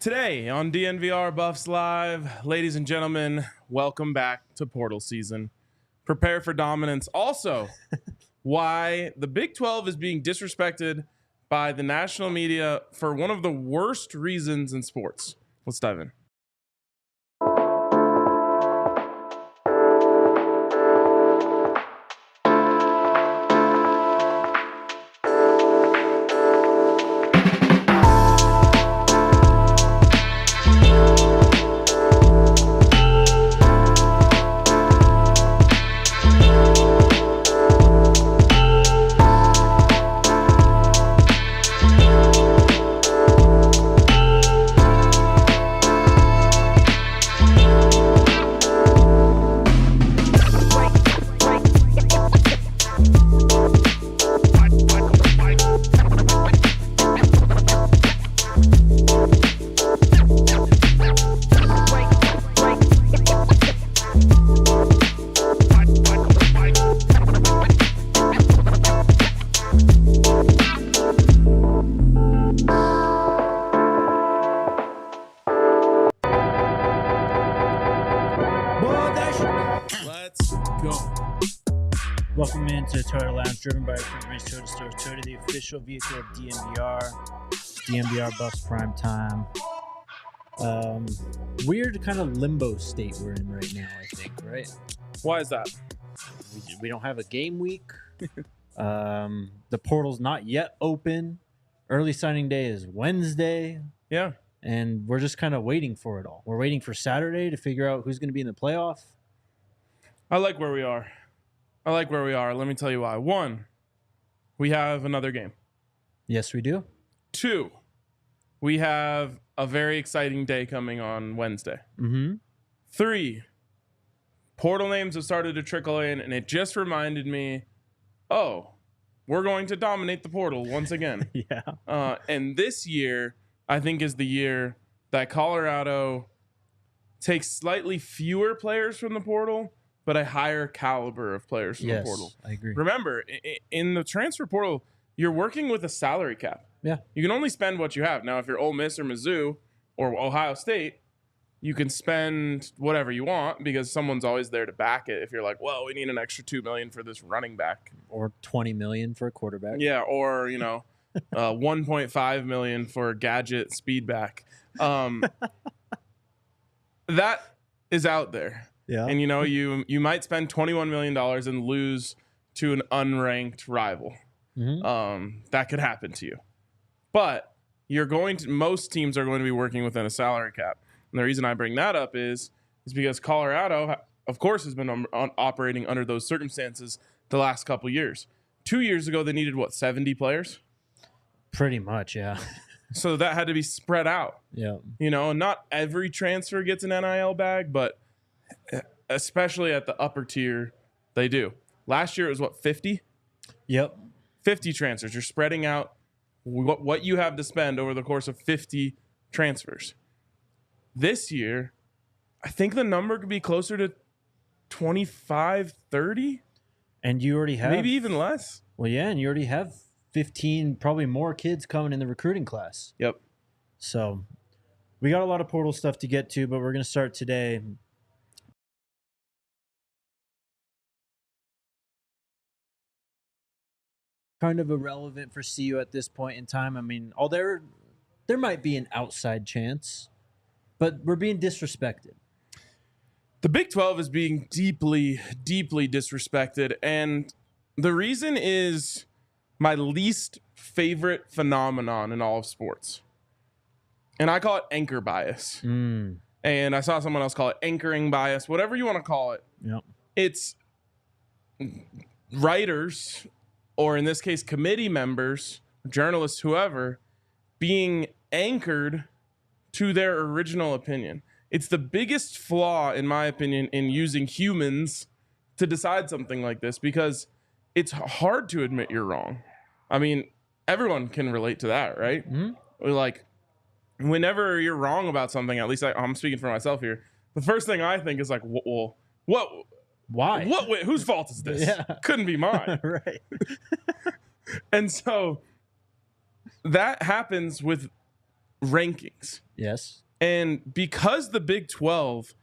Today on DNVR Buffs Live, ladies and gentlemen, welcome back to portal season. Prepare for dominance. Also, why the Big 12 is being disrespected by the national media for one of the worst reasons in sports. Let's dive in. Welcome into Toyota Lounge, driven by Race Toyota Stores. Toyota, the official vehicle of DNVR Buffs Prime Time. Weird kind of limbo state we're in right now, I think, right? Why is that? We don't have a game week. The portal's not yet open. Early signing day is Wednesday. Yeah. And we're just kind of waiting for it all. We're waiting for Saturday to figure out who's going to be in the playoff. I like where we are. Let me tell you why. 1, we have another game. Yes, we do. 2, we have a very exciting day coming on Wednesday. 3, portal names have started to trickle in, and it just reminded me, oh, we're going to dominate the portal once again. Yeah. And this year, I think, is the year that Colorado takes slightly fewer players from the portal, but a higher caliber of players from the portal. I agree. Remember, in the transfer portal, you're working with a salary cap. Yeah. You can only spend what you have. Now, if you're Ole Miss or Mizzou or Ohio State, you can spend whatever you want because someone's always there to back it. If you're like, well, we need an extra $2 million for this running back. Or $20 million for a quarterback. Yeah, or, $1.5 million for a gadget speed back. That is out there. Yeah. And, you might spend $21 million and lose to an unranked rival. That could happen to you. But most teams are going to be working within a salary cap. And the reason I bring that up is because Colorado, of course, has been operating under those circumstances the last couple years. 2 years ago, they needed, 70 players? Pretty much, yeah. So that had to be spread out. Yeah. And not every transfer gets an NIL bag, but especially at the upper tier, they do. Last year, it was 50? Yep. 50 transfers. You're spreading out what you have to spend over the course of 50 transfers. This year, I think the number could be closer to 25, 30. And you already have... Maybe even less. Well, yeah, and you already have 15, probably more kids coming in the recruiting class. Yep. So we got a lot of portal stuff to get to, but we're going to start today. Kind of irrelevant for CU at this point in time. I mean, there might be an outside chance, but we're being disrespected. The Big 12 is being deeply, deeply disrespected, and the reason is my least favorite phenomenon in all of sports. And I call it anchor bias. And I saw someone else call it anchoring bias, whatever you want to call it. Yep. It's writers, or in this case, committee members, journalists, whoever, being anchored to their original opinion. It's the biggest flaw, in my opinion, in using humans to decide something like this, because it's hard to admit you're wrong. I mean, everyone can relate to that, right? Like, whenever you're wrong about something, at least I'm speaking for myself here, the first thing I think is like, well, what? Why? Wait, whose fault is this? Yeah. Couldn't be mine. Right. And so that happens with rankings. Yes. And because the Big 12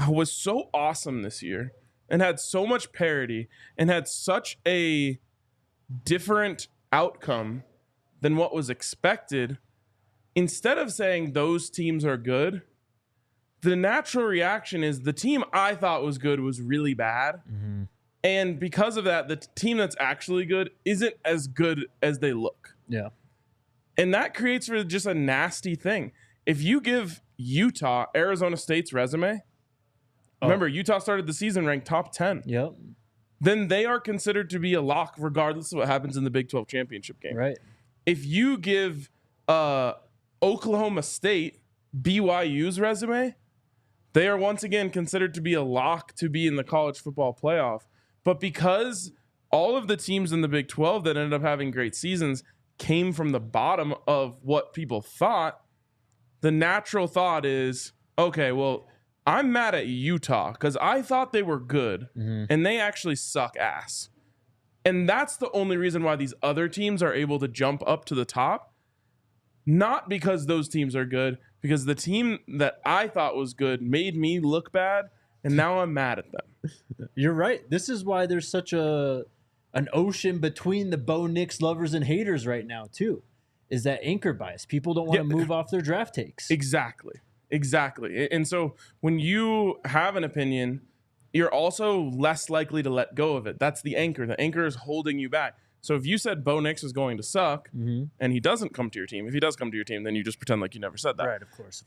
was so awesome this year and had so much parity and had such a different outcome than what was expected, instead of saying those teams are good, the natural reaction is the team I thought was good was really bad. Mm-hmm. And because of that, the team that's actually good isn't as good as they look. Yeah. And that creates for just a nasty thing. If you give Utah Arizona State's resume, remember, Utah started the season ranked top 10. Yep. Then they are considered to be a lock regardless of what happens in the Big 12 championship game. Right. If you give Oklahoma State BYU's resume, they are once again considered to be a lock to be in the college football playoff. But because all of the teams in the Big 12 that ended up having great seasons came from the bottom of what people thought, the natural thought is, okay, well, I'm mad at Utah because I thought they were good and they actually suck ass. And that's the only reason why these other teams are able to jump up to the top. Not because those teams are good, because the team that I thought was good made me look bad, and now I'm mad at them. You're right. This is why there's such an ocean between the Bo Nix lovers and haters right now, too, is that anchor bias. People don't want to move off their draft takes. Exactly. And so when you have an opinion, you're also less likely to let go of it. That's the anchor. The anchor is holding you back. So if you said Bo Nix is going to suck and he doesn't come to your team, if he does come to your team, then you just pretend like you never said that. Right, of course.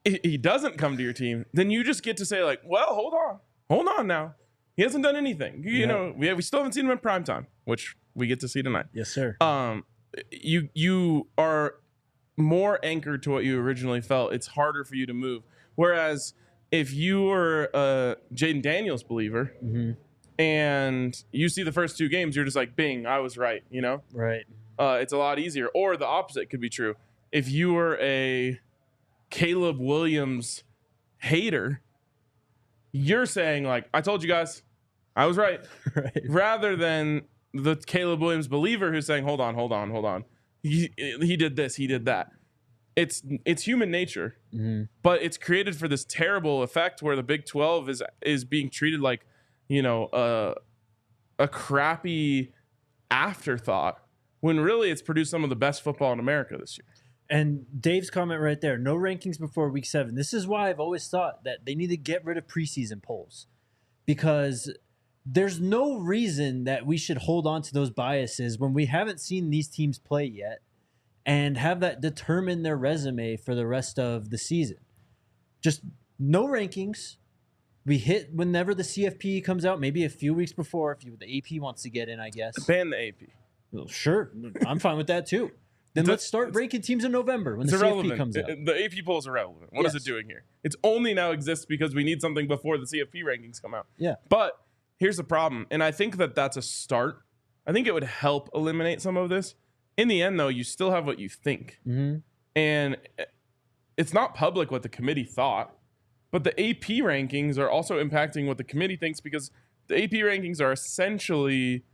If he doesn't come to your team, then you just get to say like, well, hold on now. He hasn't done anything. You know, we still haven't seen him in primetime, which we get to see tonight. Yes, sir. You are more anchored to what you originally felt. It's harder for you to move. Whereas if you were a Jaden Daniels believer and you see the first two games, you're just like, bing, I was right, you know? Right. It's a lot easier. Or the opposite could be true. If you were a Caleb Williams hater, you're saying like, I told you guys, I was right. Right. Rather than the Caleb Williams believer who's saying, hold on. He did this, he did that. It's human nature, but it's created for this terrible effect where the Big 12 is being treated like, you know, a crappy afterthought when really it's produced some of the best football in America this year. And Dave's comment right there, no rankings before week 7. This is why I've always thought that they need to get rid of preseason polls, because there's no reason that we should hold on to those biases when we haven't seen these teams play yet and have that determine their resume for the rest of the season. Just no rankings. We hit whenever the CFP comes out, maybe a few weeks before, if the AP wants to get in, I guess. Ban the AP. Well, sure. I'm fine with that, too. Then let's start ranking teams in November when the CFP comes out. The AP poll is irrelevant. What is it doing here? It's only now exists because we need something before the CFP rankings come out. Yeah. But here's the problem, and I think that that's a start. I think it would help eliminate some of this. In the end, though, you still have what you think. And it's not public what the committee thought, but the AP rankings are also impacting what the committee thinks because the AP rankings are essentially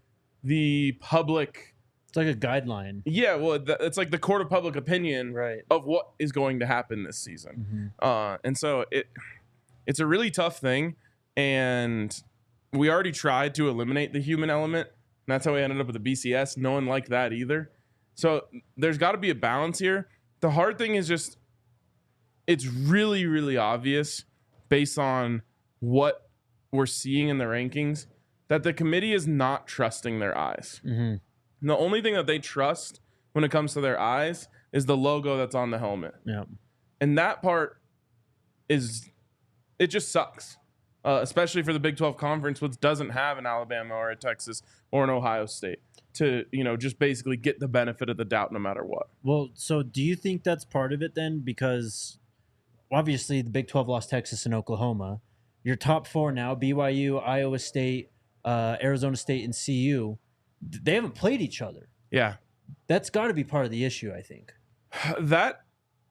the public. It's like a guideline. Yeah, well, it's like the court of public opinion of what is going to happen this season. And so it's a really tough thing, and we already tried to eliminate the human element, and that's how we ended up with the BCS. No one liked that either. So there's got to be a balance here. The hard thing is just it's really, really obvious based on what we're seeing in the rankings that the committee is not trusting their eyes. And the only thing that they trust when it comes to their eyes is the logo that's on the helmet. Yeah. And that part it just sucks, especially for the Big 12 Conference, which doesn't have an Alabama or a Texas or an Ohio State to, you know, just basically get the benefit of the doubt no matter what. Well, so do you think that's part of it then? Because obviously the Big 12 lost Texas and Oklahoma. Your top 4 now, BYU, Iowa State, Arizona State, and CU, they haven't played each other. Yeah. That's got to be part of the issue, I think. That,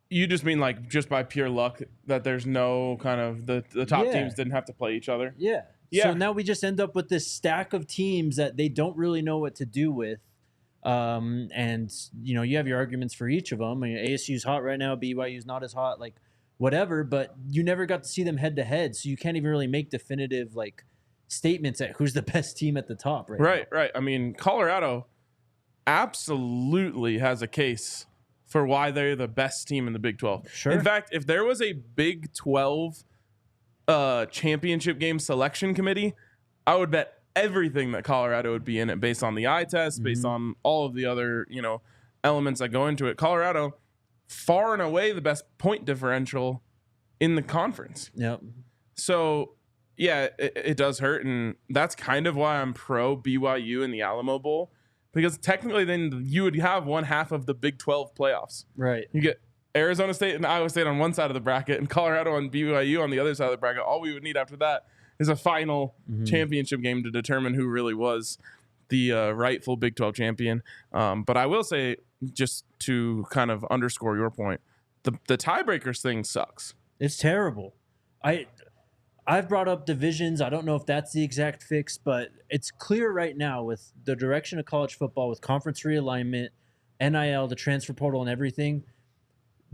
you just mean like just by pure luck that there's no kind of the top teams didn't have to play each other? Yeah. So now we just end up with this stack of teams that they don't really know what to do with. And you have your arguments for each of them. I mean, ASU's hot right now, BYU's not as hot, like whatever. But you never got to see them head to head, so you can't even really make definitive like statements at who's the best team at the top right now. Right. I mean, Colorado absolutely has a case for why they're the best team in the Big 12. Sure. In fact, if there was a Big 12 championship game selection committee, I would bet everything that Colorado would be in it based on the eye test, based on all of the other, elements that go into it. Colorado, far and away the best point differential in the conference. Yep. So, yeah, it does hurt, and that's kind of why I'm pro BYU in the Alamo Bowl, because technically then you would have one half of the Big 12 playoffs. Right. You get Arizona State and Iowa State on one side of the bracket and Colorado and BYU on the other side of the bracket. All we would need after that is a final championship game to determine who really was the rightful Big 12 champion. But I will say, just to kind of underscore your point, the tiebreakers thing sucks. It's terrible. I've brought up divisions. I don't know if that's the exact fix, but it's clear right now with the direction of college football, with conference realignment, NIL, the transfer portal, and everything,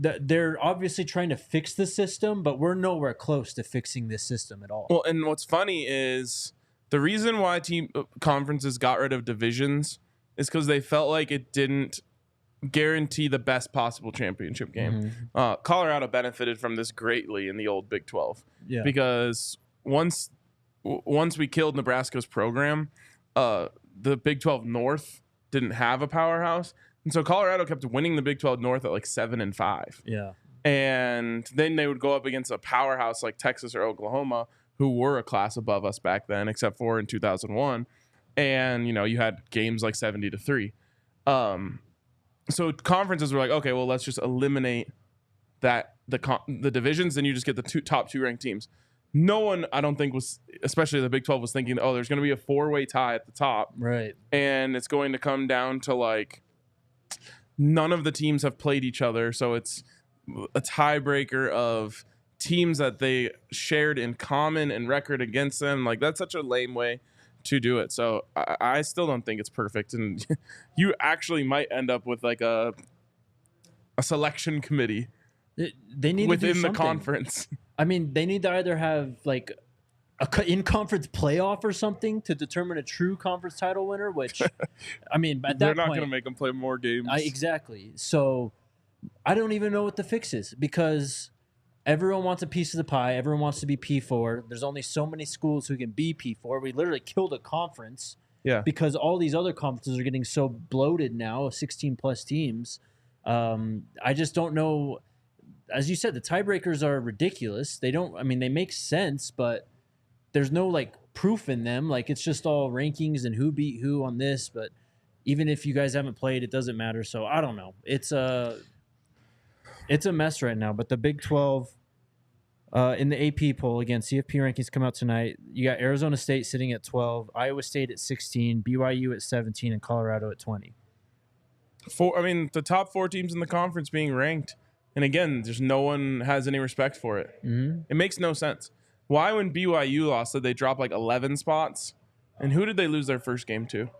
that they're obviously trying to fix the system, but we're nowhere close to fixing this system at all. Well, and what's funny is the reason why team conferences got rid of divisions is because they felt like it didn't guarantee the best possible championship game. Colorado benefited from this greatly in the old Big 12 because once we killed Nebraska's program, the Big 12 North didn't have a powerhouse. And so Colorado kept winning the Big 12 North at like 7-5. Yeah. And then they would go up against a powerhouse like Texas or Oklahoma, who were a class above us back then, except for in 2001. And, you had games like 70-3. So conferences were like, okay, well, let's just eliminate that the divisions, and you just get the top two ranked teams. No one, I don't think, was, especially the Big 12, was thinking, oh, there's going to be a 4-way tie at the top. Right. And it's going to come down to like none of the teams have played each other. So it's a tiebreaker of teams that they shared in common and record against them. Like, that's such a lame way to do it. So I still don't think it's perfect. And you actually might end up with like a selection committee they need within to do the something. conference. I mean, they need to either have like a in-conference playoff or something to determine a true conference title winner, which, I mean, at that They're not point, going to make them play more games. Exactly. So I don't even know what the fix is, because everyone wants a piece of the pie. Everyone wants to be P4. There's only so many schools who can be P4. We literally killed a conference because all these other conferences are getting so bloated now, 16-plus teams. I just don't know. As you said, the tiebreakers are ridiculous. They make sense, but there's no like proof in them. Like, it's just all rankings and who beat who on this. But even if you guys haven't played, it doesn't matter. So I don't know. It's a mess right now. But the Big 12 in the AP poll, again, CFP rankings come out tonight. You got Arizona State sitting at 12, Iowa State at 16, BYU at 17, and Colorado at 20. The top 4 teams in the conference being ranked. And again, just no one has any respect for it. It makes no sense. Why, when BYU lost, did they drop like 11 spots? And who did they lose their first game to?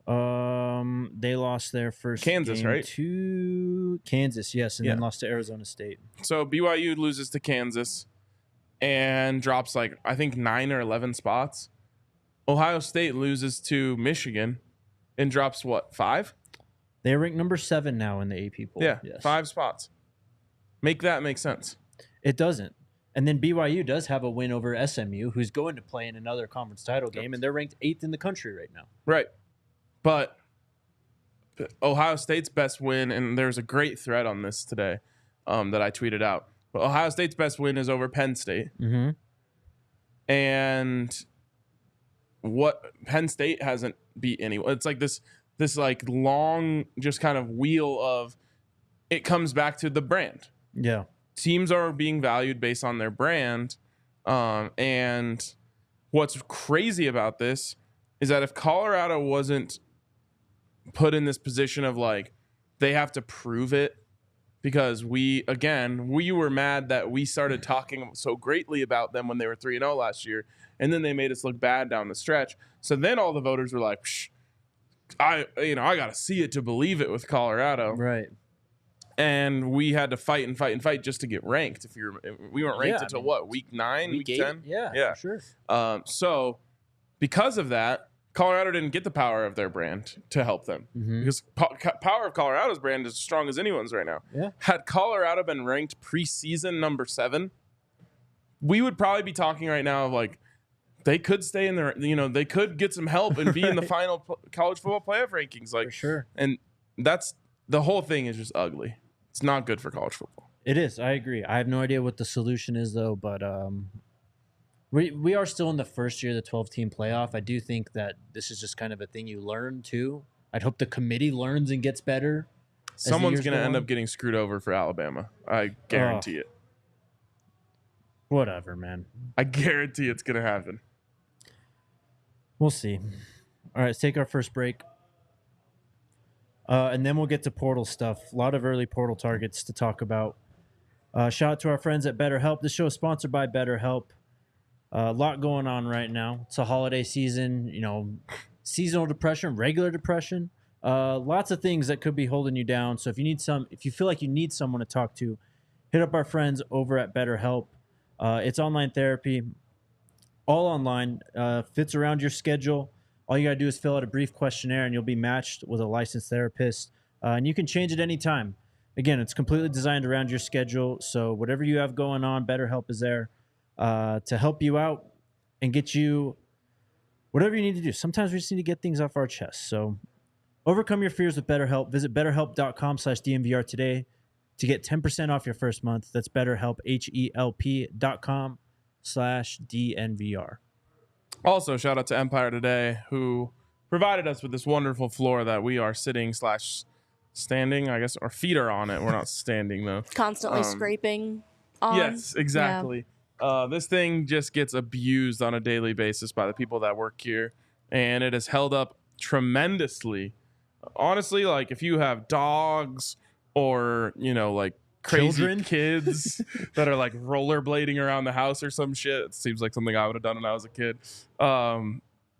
They lost their first Kansas, game right? To Kansas, yes, and then lost to Arizona State. So BYU loses to Kansas and drops like, I think, 9 or 11 spots. Ohio State loses to Michigan and drops what, 5? They're ranked number 7 now in the AP poll. Yeah, yes. 5 spots. Make that make sense. It doesn't. And then BYU does have a win over SMU, who's going to play in another conference title game, and they're ranked 8th in the country right now. Right. But Ohio State's best win, and there's a great thread on this today that I tweeted out. But Ohio State's best win is over Penn State. Mm-hmm. And what Penn State hasn't beat anyone. It's like this like long just kind of wheel of, it comes back to the brand. Yeah. Teams are being valued based on their brand. And what's crazy about this is that if Colorado wasn't put in this position of like, they have to prove it, because we were mad that we started talking so greatly about them when they were 3-0 last year, and then they made us look bad down the stretch. So then all the voters were like, psh, I got to see it to believe it with Colorado. Right. And we had to fight just to get ranked. We weren't ranked until what, week 9, week 10? Yeah, for sure. So because of that, Colorado didn't get the power of their brand to help them because power of Colorado's brand is as strong as anyone's right now. Yeah. Had Colorado been ranked preseason number 7, we would probably be talking right now of like they could stay in there. They could get some help and be in the final college football playoff rankings. Like, for sure. And that's the whole thing is just ugly. It's not good for college football. It is. I agree. I have no idea what the solution is, though, but we are still in the first year of the 12-team playoff. I do think that this is just kind of a thing you learn, too. I'd hope the committee learns and gets better. Someone's going to end up getting screwed over for Alabama. I guarantee it. Whatever, man. I guarantee it's going to happen. We'll see. All right, let's take our first break. And then we'll get to portal stuff. A lot of early portal targets to talk about. Shout out to our friends at BetterHelp. This show is sponsored by BetterHelp. A lot going on right now. It's a holiday season, seasonal depression, regular depression. Lots of things that could be holding you down. So if you feel like you need someone to talk to, hit up our friends over at BetterHelp. It's online therapy, all online, fits around your schedule. All you got to do is fill out a brief questionnaire and you'll be matched with a licensed therapist. And you can change it anytime. Again, it's completely designed around your schedule. So whatever you have going on, BetterHelp is there to help you out and get you whatever you need to do. Sometimes we just need to get things off our chest. So overcome your fears with BetterHelp. Visit BetterHelp.com/DNVR today to get 10% off your first month. That's BetterHelp, HELP.com/DNVR. Also, shout out to Empire Today, who provided us with this wonderful floor that we are sitting/standing. I guess our feet are on it. We're not standing, though. Constantly scraping on. Yes, exactly. Yeah. This thing just gets abused on a daily basis by the people that work here, and it has held up tremendously. Honestly, like if you have dogs or, like crazy kids that are like rollerblading around the house or some shit. It seems like something I would have done when I was a kid.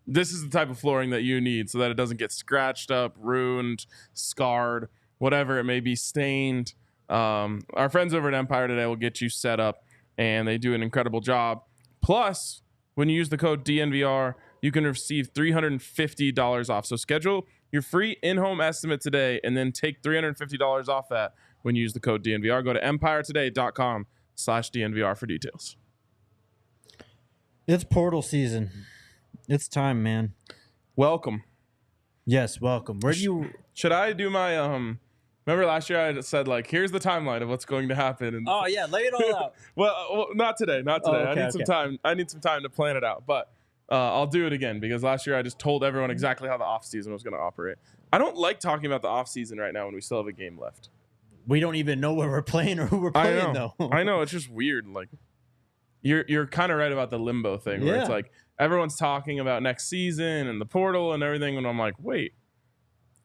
This is the type of flooring that you need so that it doesn't get scratched up, ruined, scarred, whatever it may be, stained. Our friends over at Empire Today will get you set up, and they do an incredible job. Plus, when you use the code DNVR, you can receive $350 off. So schedule your free in-home estimate today and then take $350 off that when you use the code DNVR. Go to empiretoday.com/DNVR for details. It's portal season. It's time, man. Welcome. Yes, welcome. Should I do my remember last year I said like here's the timeline of what's going to happen and oh yeah, lay it all out. well, not today. Oh, okay, I need some time. I need some time to plan it out. But I'll do it again because last year I just told everyone exactly how the offseason was going to operate. I don't like talking about the offseason right now when we still have a game left. We don't even know where we're playing or who we're playing, though. I know. It's just weird. Like, you're kind of right about the limbo thing, where it's like everyone's talking about next season and the portal and everything, and I'm like, wait,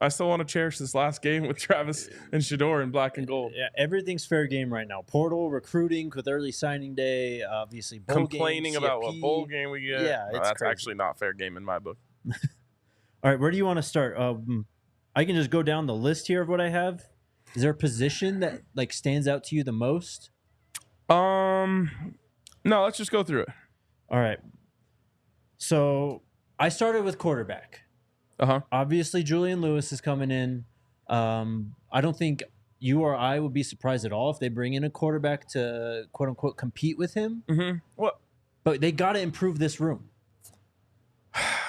I still want to cherish this last game with Travis and Shador in black and gold. Yeah, everything's fair game right now. Portal, recruiting with early signing day, obviously bowl complaining game, about what bowl game we get. Yeah, that's crazy. actually not fair game in my book. All right, where do you want to start? I can just go down the list here of what I have. Is there a position that like stands out to you the most? No, let's just go through it. All right. So I started with quarterback. Obviously, Julian Lewis is coming in. I don't think you or I would be surprised at all if they bring in a quarterback to quote unquote compete with him. Mm-hmm. What? But they got to improve this room.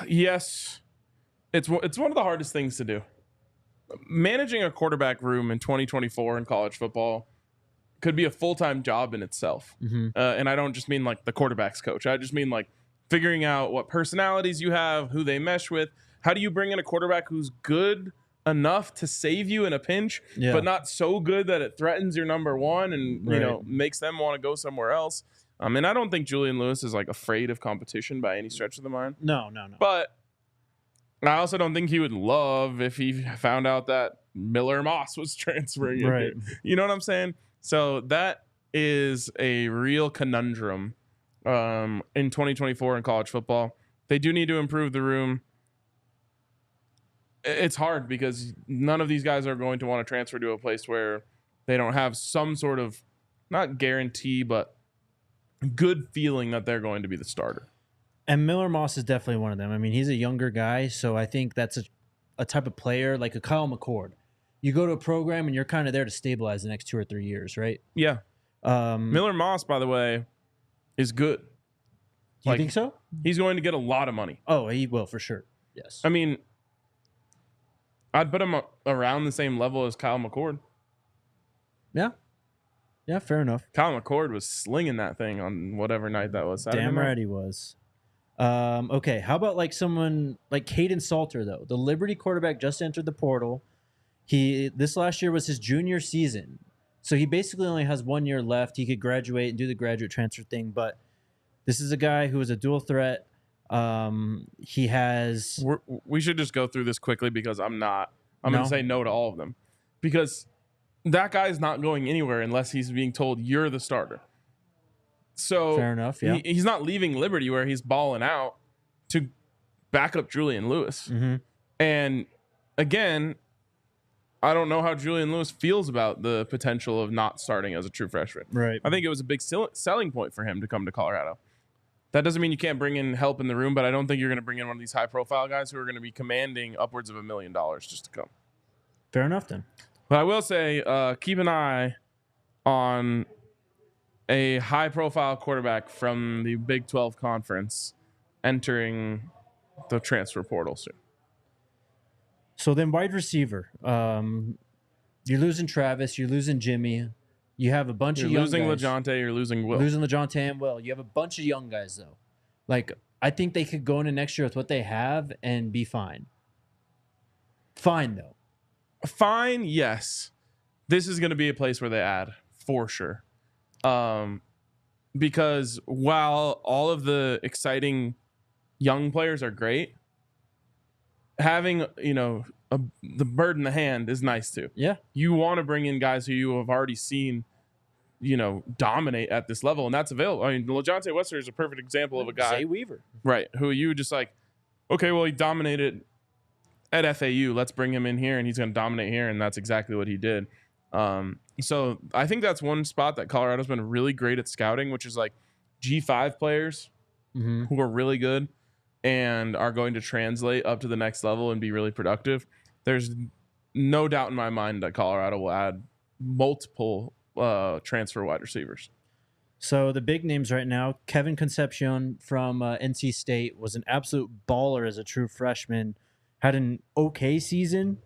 Yes, it's one of the hardest things to do. Managing a quarterback room in 2024 in college football could be a full-time job in itself. Mm-hmm. And I don't just mean like the quarterback's coach. I just mean like figuring out what personalities you have, who they mesh with. How do you bring in a quarterback who's good enough to save you in a pinch, but not so good that it threatens your number one and makes them want to go somewhere else? And I don't think Julian Lewis is like afraid of competition by any stretch of the mind. No. But I also don't think he would love if he found out that Miller Moss was transferring. Right. You know what I'm saying? So that is a real conundrum in 2024 in college football. They do need to improve the room. it's hard because none of these guys are going to want to transfer to a place where they don't have some sort of, not guarantee, but good feeling that they're going to be the starter. And Miller Moss is definitely one of them. I mean, he's a younger guy, so I think that's a type of player like a Kyle McCord. You go to a program and you're kind of there to stabilize the next 2 or 3 years, right? Yeah. Miller Moss, by the way, is good. You think so? He's going to get a lot of money. Oh, he will for sure. Yes. I mean, I'd put him around the same level as Kyle McCord. Yeah. Yeah, fair enough. Kyle McCord was slinging that thing on whatever night that was. Damn right he was. Okay, how about like someone like Caden Salter, though? The Liberty quarterback just entered the portal. This last year was his junior season. So he basically only has 1 year left. He could graduate and do the graduate transfer thing, but this is a guy who is a dual threat. He has... We should just go through this quickly because I'm going to say no to all of them. Because that guy is not going anywhere unless he's being told you're the starter. So fair enough, yeah. He's not leaving Liberty where he's balling out to back up Julian Lewis. Mm-hmm. And again, I don't know how Julian Lewis feels about the potential of not starting as a true freshman. Right. I think it was a big selling point for him to come to Colorado. That doesn't mean you can't bring in help in the room, but I don't think you're going to bring in one of these high-profile guys who are going to be commanding upwards of $1 million just to come. Fair enough, then. But I will say, keep an eye on a high-profile quarterback from the Big 12 Conference entering the transfer portal soon. So then wide receiver. You're losing Travis. You're losing Jimmy. You have a bunch of young guys. You're losing LeJounte. You're losing Will. Losing LeJounte and Will. You have a bunch of young guys, though. Like, I think they could go into next year with what they have and be fine. Fine, though. Fine, yes. This is going to be a place where they add, for sure. Because while all of the exciting young players are great, having, the bird in the hand is nice too. Yeah. You want to bring in guys who you have already seen, dominate at this level, and that's available. I mean, LeJounte Wester is a perfect example of a guy. Zay Weaver. Right. Who you just like, okay, well, he dominated at FAU. Let's bring him in here, and he's going to dominate here, and that's exactly what he did. So I think that's one spot that Colorado's been really great at scouting, which is like G5 players who are really good and are going to translate up to the next level and be really productive. There's no doubt in my mind that Colorado will add multiple transfer wide receivers. So the big names right now, Kevin Concepcion from NC State was an absolute baller as a true freshman, had an okay season.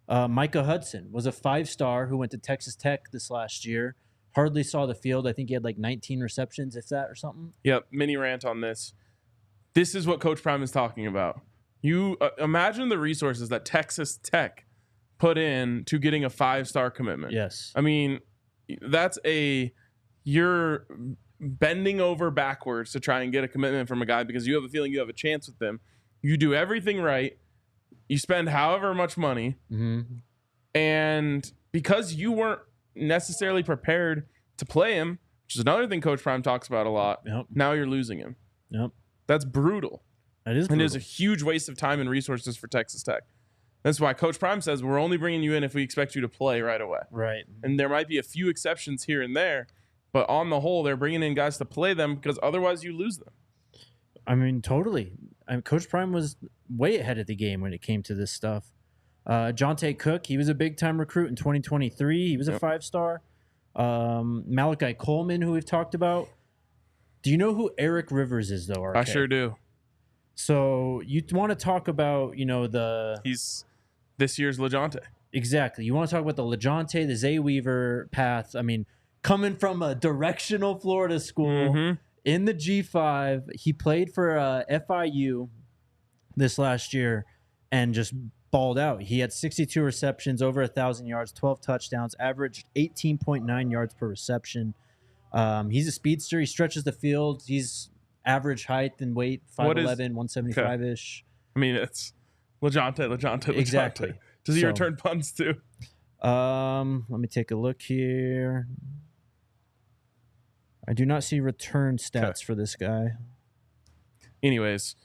Micah Hudson was a 5-star who went to Texas Tech this last year. Hardly saw the field. I think he had like 19 receptions, if that, or something. Yep, mini rant on this. This is what Coach Prime is talking about. You imagine the resources that Texas Tech put in to getting a 5-star commitment. Yes. I mean, you're bending over backwards to try and get a commitment from a guy because you have a feeling you have a chance with them. You do everything right. You spend however much money. And because you weren't necessarily prepared to play him, which is another thing Coach Prime talks about a lot, now you're losing him. Yep. That's brutal. That is brutal. And it is a huge waste of time and resources for Texas Tech. That's why Coach Prime says we're only bringing you in if we expect you to play right away. Right. And there might be a few exceptions here and there, but on the whole, they're bringing in guys to play them because otherwise you lose them. I mean, totally. Coach Prime was way ahead of the game when it came to this stuff. Jonte Cook, he was a big-time recruit in 2023. He was a 5-star. Malachi Coleman, who we've talked about. Do you know who Eric Rivers is, though, RK? I sure do. So you want to talk about, He's this year's LeJounte. Exactly. You want to talk about the LeJounte, the Zay Weaver path. I mean, coming from a directional Florida school in the G5, he played for FIU this last year and just balled out. He had 62 receptions, over 1,000 yards, 12 touchdowns, averaged 18.9 yards per reception. He's a speedster. He stretches the field. He's average height and weight, 5'11", 175-ish. I mean, it's LeJounte. Exactly. Does he return punts too? Let me take a look here. I do not see return stats for this guy. Anyways,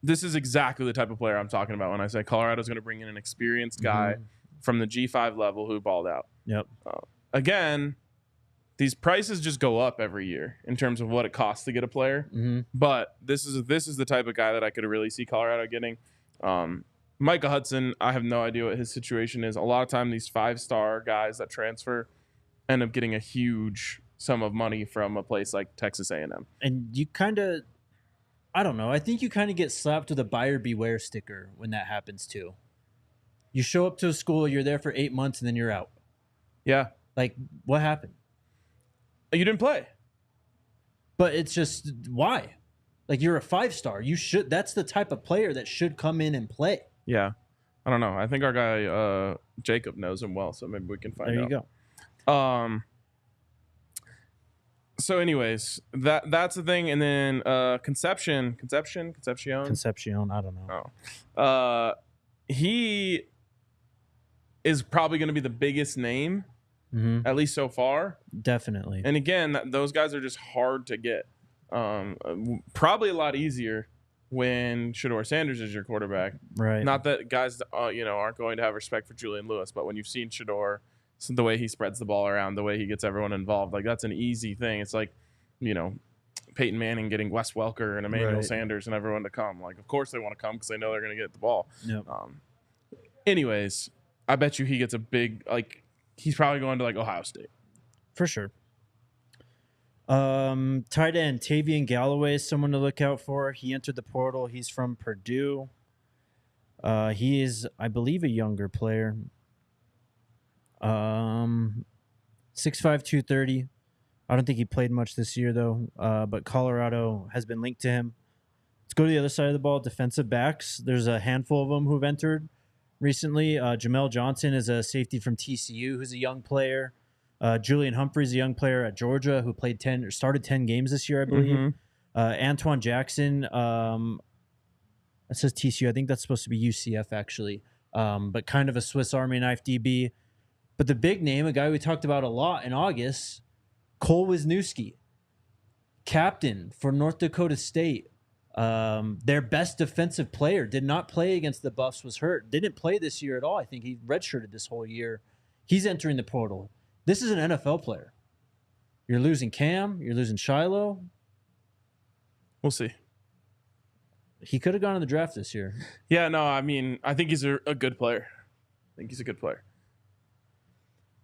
this is exactly the type of player I'm talking about when I say Colorado's going to bring in an experienced guy from the G5 level who balled out. Yep. Again, these prices just go up every year in terms of what it costs to get a player. But this is the type of guy that I could really see Colorado getting. Micah Hudson, I have no idea what his situation is. A lot of time, these 5-star guys that transfer end up getting a huge sum of money from a place like Texas A&M. And you kind of, I don't know. I think you kind of get slapped with a buyer beware sticker when that happens too. You show up to a school, you're there for 8 months, and then you're out. Yeah. Like, what happened? You didn't play. But it's just, why? Like, you're a 5-star. You should. That's the type of player that should come in and play. Yeah. I don't know. I think our guy Jacob knows him well, so maybe we can find out. There you go. So anyways, that's the thing. And then Concepcion. I don't know. He is probably going to be the biggest name, at least so far. Definitely. And again, those guys are just hard to get. Probably a lot easier when Shedeur Sanders is your quarterback. Right. Not that guys aren't going to have respect for Julian Lewis, but when you've seen Shedeur, the way he spreads the ball around, the way he gets everyone involved, like that's an easy thing. It's like, Peyton Manning getting Wes Welker and Emmanuel Sanders and everyone to come. Like, of course they want to come because they know they're going to get the ball. Yep. Anyways, I bet you he gets a big, he's probably going to Ohio State. For sure. Tight end Tavian Galloway is someone to look out for. He entered the portal. He's from Purdue. He is, I believe, a younger player. 6'5", 230. I don't think he played much this year, though. But Colorado has been linked to him. Let's go to the other side of the ball. Defensive backs. There's a handful of them who've entered recently. Jamel Johnson is a safety from TCU who's a young player. Julian Humphreys, a young player at Georgia who started 10 games this year, I believe. Antoine Jackson, it says TCU. I think that's supposed to be UCF, actually. But kind of a Swiss Army knife DB. But the big name, a guy we talked about a lot in August, Cole Wisniewski, captain for North Dakota State. Their best defensive player, did not play against the Buffs, was hurt. Didn't play this year at all. I think he redshirted this whole year. He's entering the portal. This is an NFL player. You're losing Cam. You're losing Shiloh. We'll see. He could have gone in the draft this year. Yeah, no, I mean, I think he's a good player. I think he's a good player.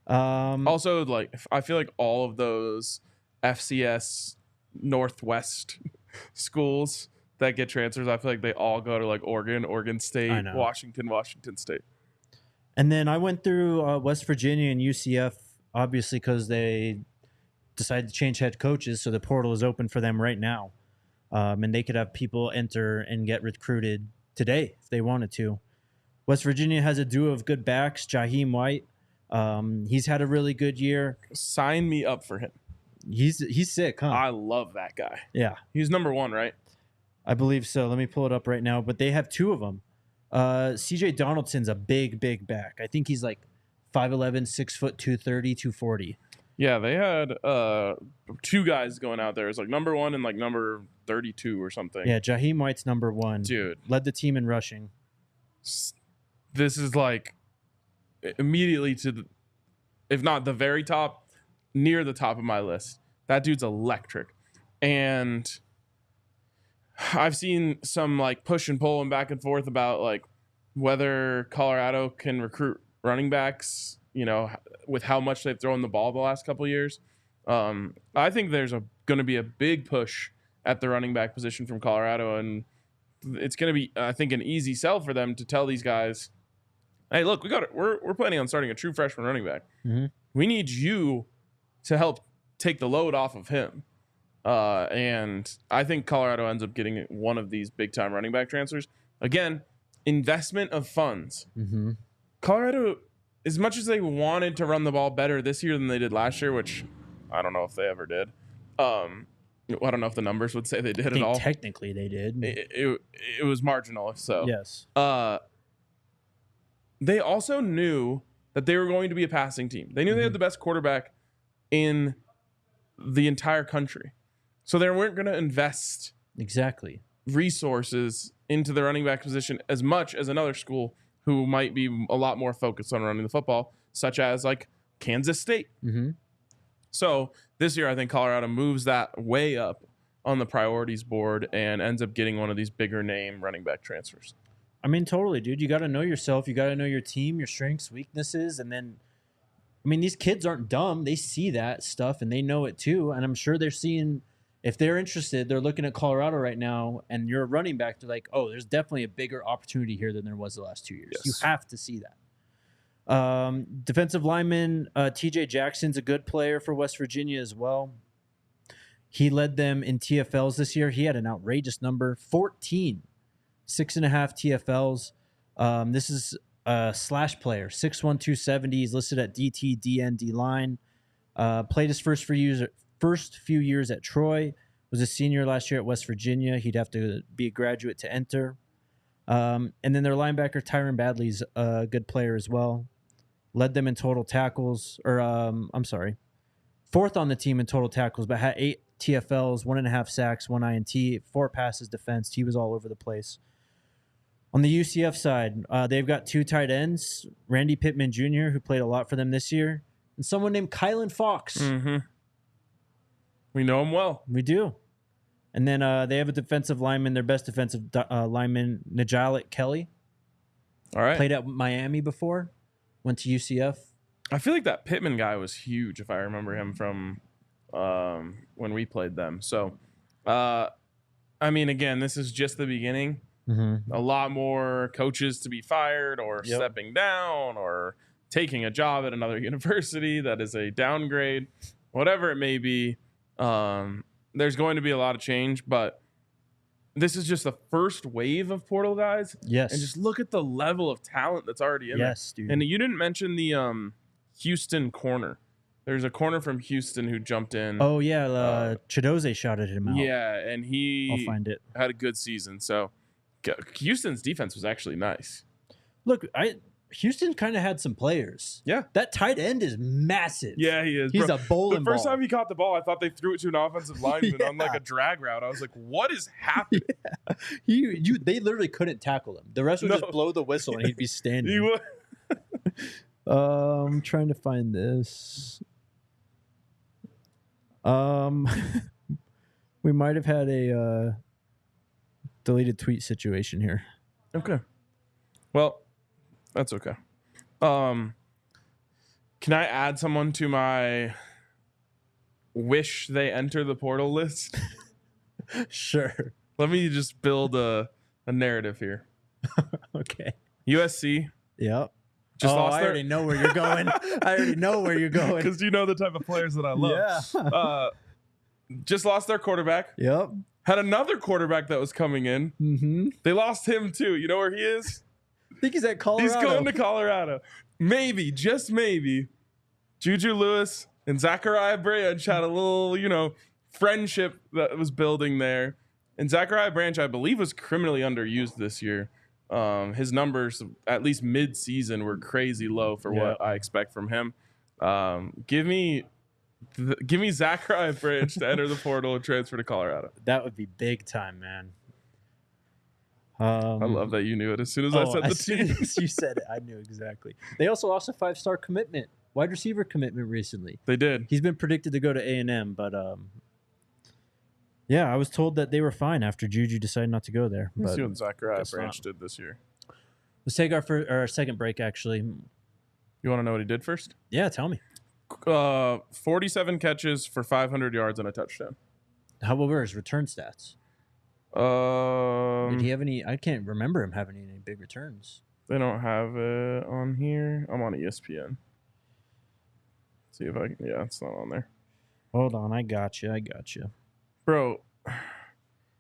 Also, I feel like all of those FCS Northwest schools that get transfers, I feel like they all go to Oregon State, Washington State. And then I went through West Virginia and UCF, obviously, because they decided to change head coaches, so the portal is open for them right now. And they could have people enter and get recruited today if they wanted to. West Virginia has a duo of good backs, Jaheim White. He's had a really good year. Sign me up for him. He's sick, huh? I love that guy. Yeah. He's number 1, right? I believe so. Let me pull it up right now. But they have 2 of them. CJ Donaldson's a big back. I think he's 5'11", 6 foot 230, 240. Yeah, they had 2 guys going out there. It's number 1 and number 32 or something. Yeah, Jaheim White's number 1. Dude. Led the team in rushing. This is immediately to if not the very top, near the top of my list. That dude's electric. And I've seen some push and pull and back and forth about whether Colorado can recruit running backs, with how much they've thrown the ball the last couple of years. I think there's going to be a big push at the running back position from Colorado, and it's going to be, I think, an easy sell for them to tell these guys, hey, look, we're planning on starting a true freshman running back. We need you to help take the load off of him. And I think Colorado ends up getting one of these big-time running back transfers. Again, investment of funds. Colorado, as much as they wanted to run the ball better this year than they did last year, which I don't know if they ever did. I don't know if the numbers would say they did at all. Technically, they did. It was marginal, if so. Yes. They also knew that they were going to be a passing team. They knew they had the best quarterback in the entire country. So they weren't going to invest resources into the running back position as much as another school who might be a lot more focused on running the football, such as like Kansas State. Mm-hmm. So this year, I think Colorado moves that way up on the priorities board and ends up getting one of these bigger name running back transfers. I mean, totally, dude. You got to know yourself. You got to know your team, your strengths, weaknesses. And then, I mean, these kids aren't dumb. They see that stuff and they know it too. And I'm sure they're seeing, if they're interested, they're looking at Colorado right now and you're a running back. They're like, oh, there's definitely a bigger opportunity here than there was the last 2 years. Yes. You have to see that. Defensive lineman TJ Jackson's a good player for West Virginia as well. He led them in TFLs this year. He had an outrageous number, 14, 6.5 TFLs. This is a slash player, 6'1", 270. He's listed at DT, DN, D-line. Played his first few years at Troy. Was a senior last year at West Virginia. He'd have to be a graduate to enter. And then their linebacker, Tyron Badley's a good player as well. Led them in total tackles, fourth on the team in total tackles, but had 8 TFLs, 1.5 sacks, 1 INT, 4 passes defensed. He was all over the place. On the UCF side, they've got 2 tight ends, Randy Pittman Jr., who played a lot for them this year, and someone named Kylan Fox. Mm-hmm. We know him well. We do. And then they have a defensive lineman, their best defensive lineman, Najalit Kelly. All right. Played at Miami before, went to UCF. I feel like that Pittman guy was huge if I remember him from when we played them. So, I mean, again, this is just the beginning. Mm-hmm. A lot more coaches to be fired or stepping down or taking a job at another university that is a downgrade, whatever it may be. There's going to be a lot of change, but this is just the first wave of portal guys. Yes. And just look at the level of talent that's already in there. Yes, dude. And you didn't mention the Houston corner. There's a corner from Houston who jumped in. Oh, yeah. Chidoze shouted him out. Yeah, and I'll find it. had a good season. So Houston's defense was actually nice. Look, Houston kind of had some players. Yeah. That tight end is massive. Yeah, he is. He's a bowling The first ball. time he caught the ball, I thought they threw it to an offensive lineman on like a drag route. I was like, what is happening? They literally couldn't tackle him. The rest would just blow the whistle and he'd be standing. He would. I'm trying to find this. We might have had a deleted tweet situation here. Okay. Well, that's okay. Can I add someone to my wish they enter the portal list? Sure. Let me just build a narrative here. Okay. USC. Yep. Just lost I already know where you're going. I already know where you're going. Because you know the type of players that I love. Yeah. Just lost their quarterback. Yep. Had another quarterback that was coming in. Mm-hmm. They lost him too. You know where he is? I think he's at Colorado. He's going to Colorado. Maybe, just maybe, Juju Lewis and Zachariah Branch had a little, friendship that was building there. And Zachariah Branch, I believe, was criminally underused this year. His numbers, at least mid-season, were crazy low for what I expect from him. Give me Zachariah Branch to enter the portal and transfer to Colorado. That would be big time, man. I love that you knew it as soon as I said the team. As soon as you said it, I knew exactly. They also lost a 5-star commitment, wide receiver commitment recently. They did. He's been predicted to go to A&M, but yeah, I was told that they were fine after Juju decided not to go there. Let's But see what Zachariah guess Branch not. did this year. Let's take our second break, actually. You want to know what he did first? Yeah, tell me. 47 catches for 500 yards and a touchdown. How were his return stats? Did he have any? I can't remember him having any big returns. They don't have it on here. I'm on ESPN. See if I can. Yeah, it's not on there. Hold on, I got you. Bro,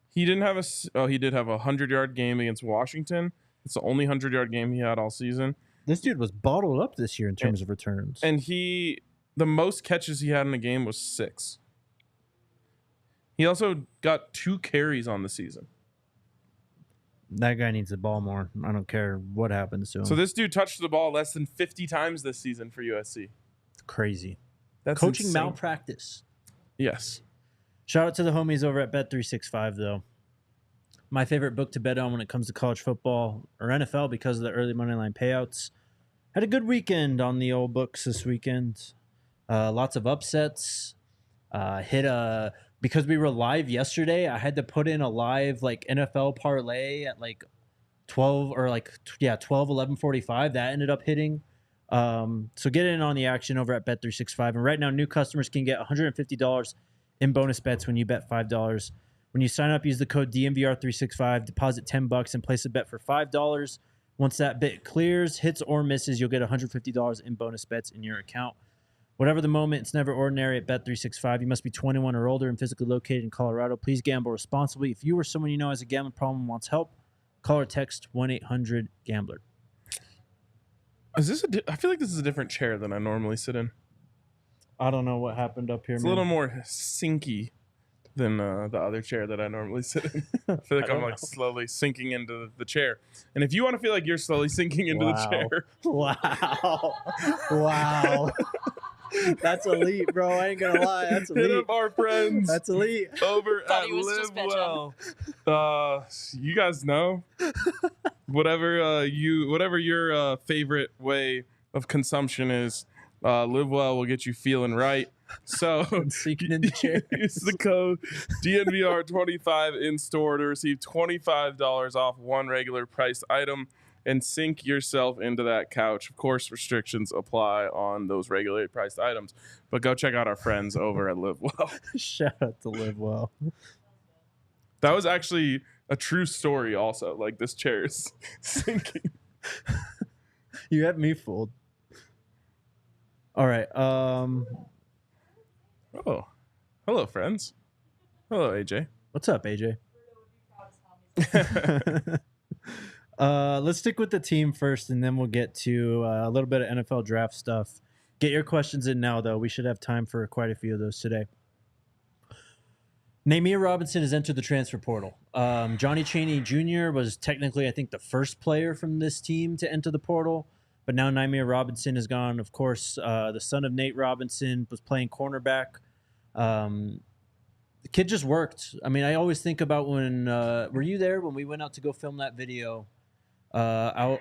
he didn't have he did have a 100-yard game against Washington. It's the only 100-yard game he had all season. This dude was bottled up this year in terms of returns. And the most catches he had in a game was 6. He also got 2 carries on the season. That guy needs the ball more. I don't care what happens to him. So this dude touched the ball less than 50 times this season for USC. Crazy. That's coaching insane. malpractice. Yes. Shout out to the homies over at Bet365, though. my favorite book to bet on when it comes to college football or NFL because of the early money line payouts. Had a good weekend on the old books this weekend. Lots of upsets. Because we were live yesterday, I had to put in a live NFL parlay at 12 or 11:45. That ended up hitting. So get in on the action over at Bet365. And right now, new customers can get $150 in bonus bets when you bet $5. When you sign up, use the code DNVR365, deposit $10 and place a bet for $5. Once that bet clears, hits or misses, you'll get $150 in bonus bets in your account. Whatever the moment, it's never ordinary at Bet365. You must be 21 or older and physically located in Colorado. Please gamble responsibly. If you or someone you know has a gambling problem and wants help, call or text 1-800-GAMBLER. Is this I feel like this is a different chair than I normally sit in. I don't know what happened up here, It's man. a little more sinky than the other chair that I normally sit in. I feel like I'm slowly sinking into the chair. And if you want to feel like you're slowly sinking into the chair. Wow. That's elite, bro. I ain't gonna lie. That's elite. Hit up our friends. That's elite. Over at Live Well. You guys know. Whatever your favorite way of consumption is, Live Well will get you feeling right. So sinking in the chair. Use the code DNVR25 in store to receive $25 off one regular priced item and sink yourself into that couch. Of course, restrictions apply on those regularly priced items, but go check out our friends over at Live Well. Shout out to Live Well. That was actually a true story also. Like, this chair is sinking. You had me fooled. All right. Oh, hello, friends. Hello, AJ. What's up, AJ? Let's stick with the team first, and then we'll get to a little bit of NFL draft stuff. Get your questions in now, though. We should have time for quite a few of those today. Namir Robinson has entered the transfer portal. Johnny Chaney Jr. was technically, I think, the first player from this team to enter the portal. But now Namir Robinson has gone. Of course, the son of Nate Robinson was playing cornerback. The kid just worked. I mean, I always think about when were you there when we went out to go film that video out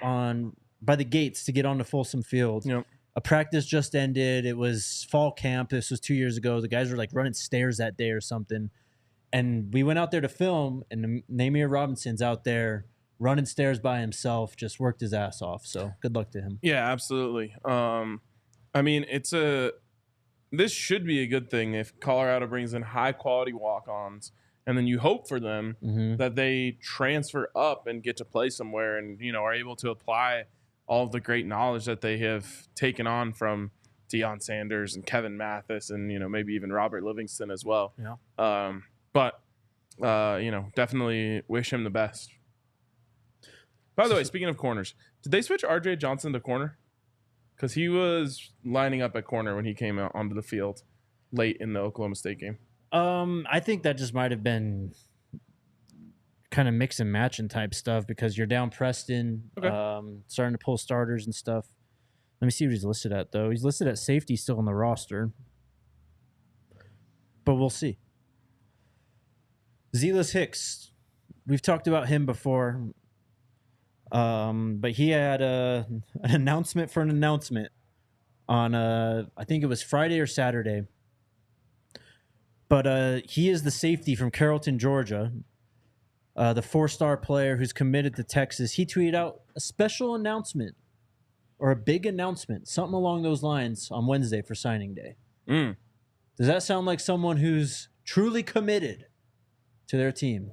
by the gates to get onto Folsom Field? Yep. A practice just ended. It was fall camp. This was 2 years ago. The guys were running stairs that day or something. And we went out there to film, and Namir Robinson's out there running stairs by himself, just worked his ass off. So good luck to him. Yeah, absolutely. I mean, this should be a good thing if Colorado brings in high quality walk-ons, and then you hope for them that they transfer up and get to play somewhere and, are able to apply all of the great knowledge that they have taken on from Deion Sanders and Kevin Mathis and, maybe even Robert Livingston as well. Yeah. But definitely wish him the best. By the way, speaking of corners, did they switch RJ Johnson to corner? Because he was lining up at corner when he came out onto the field late in the Oklahoma State game. I think that just might have been kind of mix and matching type stuff because you're down Preston, starting to pull starters and stuff. Let me see what he's listed at, though. He's listed at safety still on the roster. But we'll see. Zealous Hicks. We've talked about him before. But he had an announcement for an announcement on I think it was Friday or Saturday. But he is the safety from Carrollton, Georgia. The 4-star player who's committed to Texas. He tweeted out a special announcement or a big announcement, something along those lines on Wednesday for signing day. Does that sound like someone who's truly committed to their team?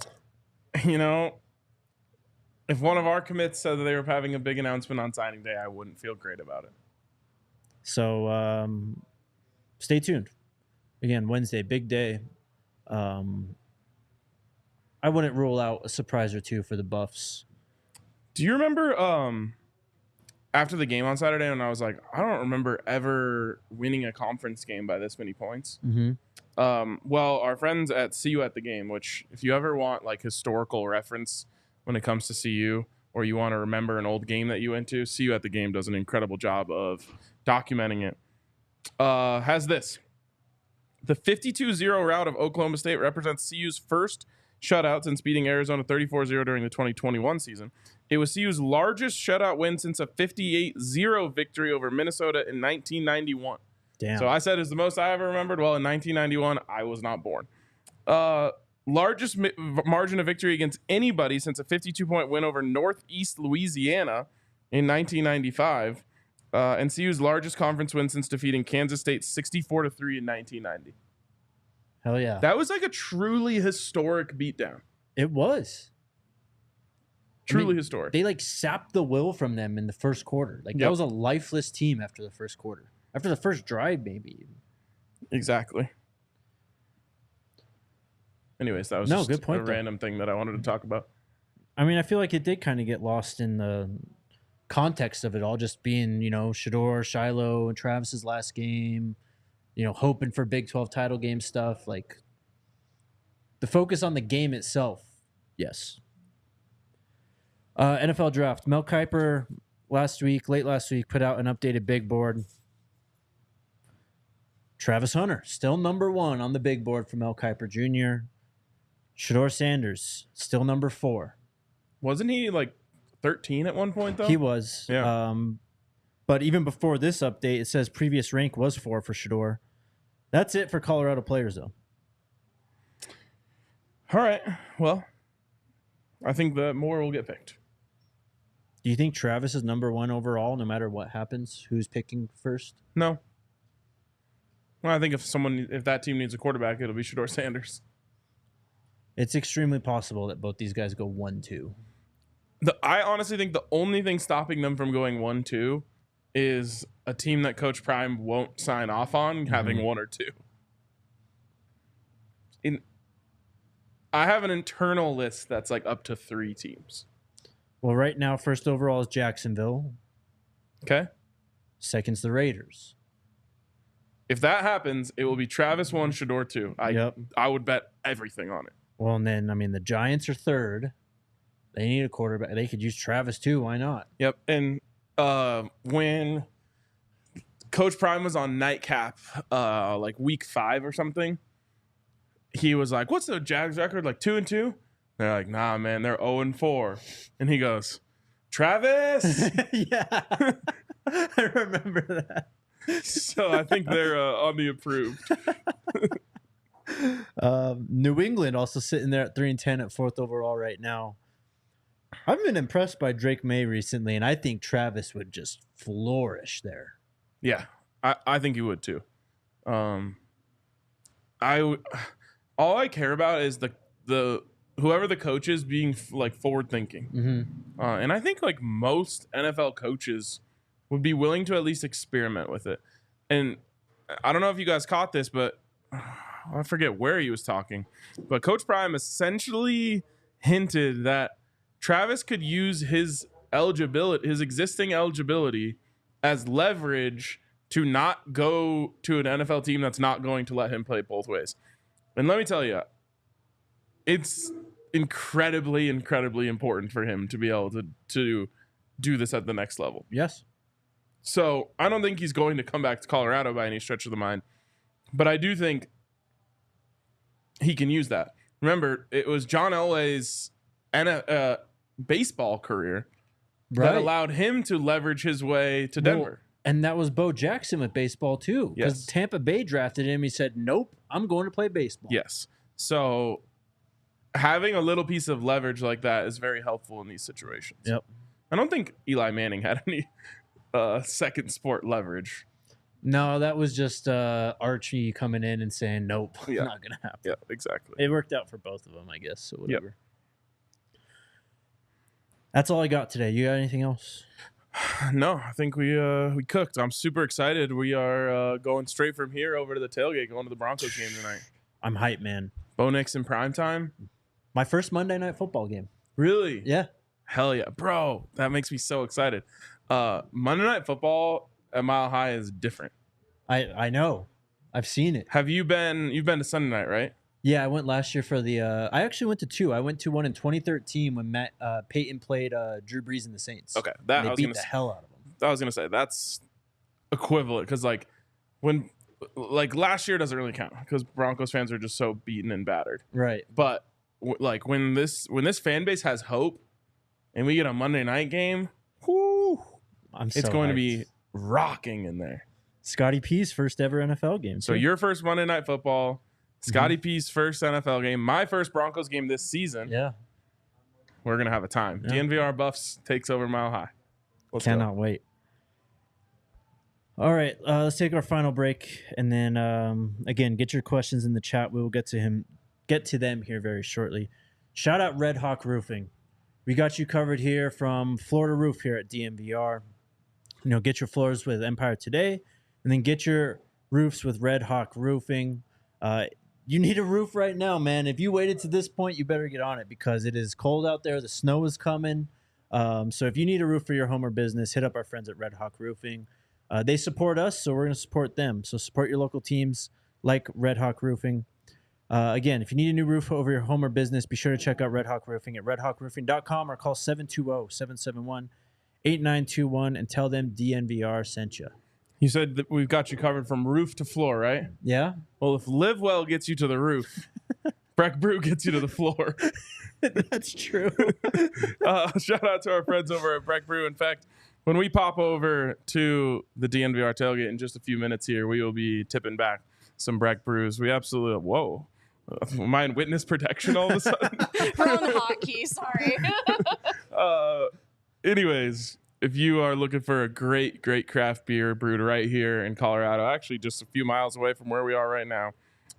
If one of our commits said that they were having a big announcement on signing day, I wouldn't feel great about it. So stay tuned. Again, Wednesday, big day. I wouldn't rule out a surprise or two for the Buffs. Do you remember after the game on Saturday when I was like, I don't remember ever winning a conference game by this many points? Well, our friends at See You at the Game, which if you ever want historical reference when it comes to CU, or you want to remember an old game that you went to, See You at the Game does an incredible job of documenting it. Has this. The 52-0 route of Oklahoma State represents CU's first shutout since beating Arizona 34-0 during the 2021 season. It was CU's largest shutout win since a 58-0 victory over Minnesota in 1991. Damn. So I said it's the most I ever remembered. Well, in 1991, I was not born. Largest margin of victory against anybody since a 52-point win over Northeast Louisiana in 1995. And CU's largest conference win since defeating Kansas State 64-3 in 1990. Hell yeah. That was like a truly historic beatdown. It was. Truly historic. They like sapped the will from them in the first quarter. Like that was a lifeless team after the first quarter. After the first drive, maybe. Exactly. Anyways, that was just good point, a random thing that I wanted to talk about. I mean, I feel like it did kind of get lost in the context of it all, just being, Shedeur, Shiloh, and Travis's last game, hoping for Big 12 title game stuff. Like, the focus on the game itself, yes. NFL draft. Mel Kiper late last week, put out an updated big board. Travis Hunter, still number 1 on the big board for Mel Kiper Jr. Shedeur Sanders, still number 4. Wasn't he like 13 at one point, though? He was. Yeah. But even before this update, it says previous rank was 4 for Shedeur. That's it for Colorado players, though. All right. Well, I think that more will get picked. Do you think Travis is number 1 overall, no matter what happens? Who's picking first? No. Well, I think if that team needs a quarterback, it'll be Shedeur Sanders. It's extremely possible that both these guys go 1-2. I honestly think the only thing stopping them from going 1-2 is a team that Coach Prime won't sign off on having 1 or 2. I have an internal list that's like up to 3 teams. Well, right now, first overall is Jacksonville. Okay. Second's the Raiders. If that happens, it will be Travis 1, Shedeur 2. I would bet everything on it. Well, and then, the Giants are third. They need a quarterback. They could use Travis, too. Why not? Yep. And when Coach Prime was on Nightcap, like week 5 or something, he was like, what's the Jags record? Like 2-2? They're like, nah, man, they're 0-4. And he goes, Travis! Yeah. I remember that. So I think they're on the approved. New England also sitting there at 3-10 at 4th overall right now. I've been impressed by Drake May recently, and I think Travis would just flourish there. Yeah, I think he would too. All I care about is the whoever the coach is being like forward thinking, and I think like most NFL coaches would be willing to at least experiment with it. And I don't know if you guys caught this, but I forget where he was talking, but Coach Prime essentially hinted that Travis could use his existing eligibility as leverage to not go to an NFL team that's not going to let him play both ways. And let me tell you, it's incredibly, incredibly important for him to be able to do this at the next level. Yes. So I don't think he's going to come back to Colorado by any stretch of the mind, but I do think he can use that. Remember, it was John Elway's baseball career that allowed him to leverage his way to Denver. And that was Bo Jackson with baseball too. Because Tampa Bay drafted him. He said, nope, I'm going to play baseball. Yes. So having a little piece of leverage like that is very helpful in these situations. Yep. I don't think Eli Manning had any second sport leverage. No, that was just Archie coming in and saying, nope, not going to happen. Yeah, exactly. It worked out for both of them, I guess. So whatever. Yep. That's all I got today. You got anything else? No, I think we cooked. I'm super excited. We are going straight from here over to the tailgate, going to the Broncos game tonight. I'm hyped, man. Bo Nix in primetime. My first Monday Night Football game. Really? Yeah. Hell yeah. Bro, that makes me so excited. Monday Night Football at Mile High is different. I know. I've seen it. You've been to Sunday night, right? Yeah, I went last year for the I actually went to 2. I went to one in 2013 when Peyton played Drew Brees and the Saints. Okay. They beat the hell out of them. I was going to say that's equivalent cuz like last year doesn't really count cuz Broncos fans are just so beaten and battered. Right. But like when this fan base has hope and we get a Monday night game, whoo, it's going to be rocking in there. Scotty P's first ever NFL game. So your first Monday Night Football, Scotty P's first NFL game, my first Broncos game this season. Yeah. We're going to have a time. Yeah. DNVR Buffs takes over Mile High. Cannot wait. All right, let's take our final break. And then, again, get your questions in the chat. We will get to them here very shortly. Shout out Red Hawk Roofing. We got you covered here from floor to roof here at DNVR. Get your floors with Empire Today. And then get your roofs with Red Hawk Roofing. You need a roof right now, man. If you waited to this point, you better get on it because it is cold out there. The snow is coming. So if you need a roof for your home or business, hit up our friends at Red Hawk Roofing. They support us, so we're going to support them. So support your local teams like Red Hawk Roofing. Again, if you need a new roof over your home or business, be sure to check out Red Hawk Roofing at redhawkroofing.com or call 720-771-8921 and tell them DNVR sent you. You said that we've got you covered from roof to floor, right? Yeah. Well, if Live Well gets you to the roof, Breck Brew gets you to the floor. That's true. Shout out to our friends over at Breck Brew. In fact, when we pop over to the DNVR tailgate in just a few minutes here, we will be tipping back some Breck Brews. We absolutely, whoa. Am I in witness protection all of a sudden? We're on the hotkey, sorry. Anyways, if you are looking for a great craft beer brewed right here in Colorado, actually just a few miles away from where we are right now,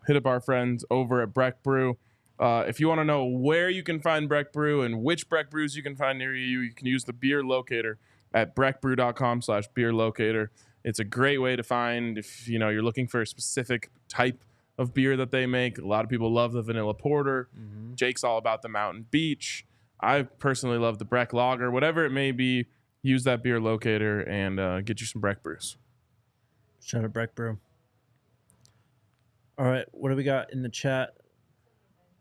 hit up our friends over at Breck Brew. If you want to know where you can find Breck Brew and which Breck Brews you can find near you, you can use the beer locator at breckbrew.com/beer locator. It's a great way to find if you're looking for a specific type of beer that they make. A lot of people love the vanilla porter. Mm-hmm. Jake's all about the Mountain Beach. I personally love the Breck Lager. Whatever it may be, use that beer locator and get you some Breck Brews. Shout out Breck Brew. All right, what do we got in the chat?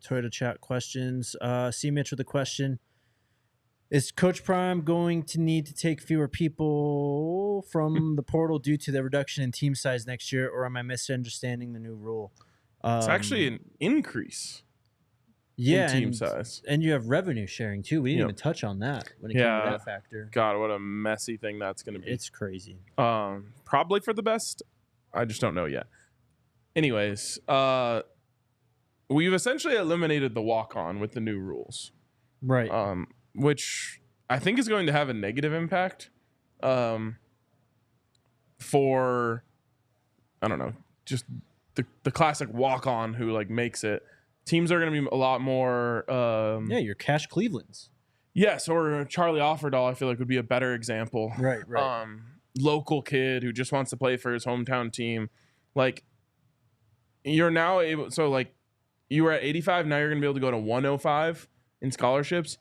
Toyota chat questions. C. Mitch with a question. Is Coach Prime going to need to take fewer people from the portal due to the reduction in team size next year, or am I misunderstanding the new rule? It's actually an increase in team size. And you have revenue sharing, too. We didn't even touch on that when it came to that factor. God, what a messy thing that's going to be. It's crazy. Probably for the best. I just don't know yet. Anyways, we've essentially eliminated the walk-on with the new rules. Right. Which I think is going to have a negative impact for, I don't know, just the classic walk-on who makes it. Teams are going to be a lot more... your Cash Clevelands. Yes, or Charlie Offerdahl, I feel like would be a better example. Right. Local kid who just wants to play for his hometown team. You're now able... So, you were at 85, now you're going to be able to go to 105 in scholarships.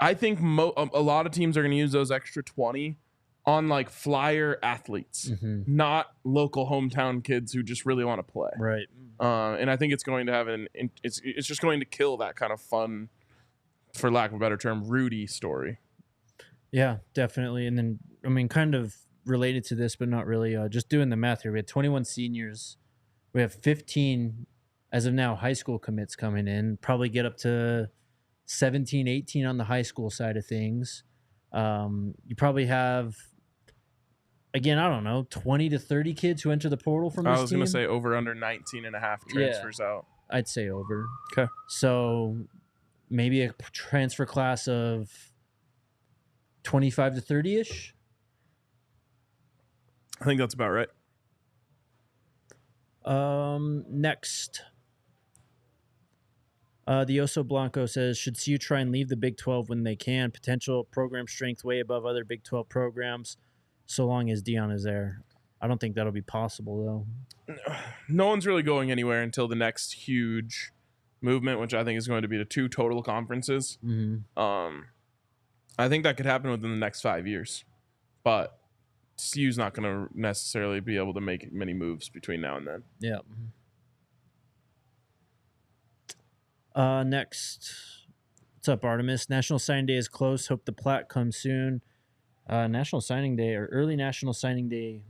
I think a lot of teams are going to use those extra 20 on flyer athletes, not local hometown kids who just really want to play. Right. And I think it's going to have it's just going to kill that kind of fun, for lack of a better term, Rudy story. Yeah, definitely. And then, kind of related to this, but not really, just doing the math here. We had 21 seniors. We have 15, as of now, high school commits coming in. Probably get up to 17, 18 on the high school side of things. You probably have, again, I don't know, 20 to 30 kids who enter the portal from this team. I was going to say over under 19 and a half transfers out. I'd say over. Okay. So maybe a transfer class of 25 to 30-ish? I think that's about right. Next. The Oso Blanco says, should CU try and leave the Big 12 when they can? Potential program strength way above other Big 12 programs, so long as Dion is there. I don't think that'll be possible, though. No one's really going anywhere until the next huge movement, which I think is going to be the 2 total conferences. Mm-hmm. I think that could happen within the next 5 years. But CU's not going to necessarily be able to make many moves between now and then. Yeah. Next, what's up, Artemis? National Signing Day is close. Hope the plaque comes soon. National Signing Day, or early National Signing Day,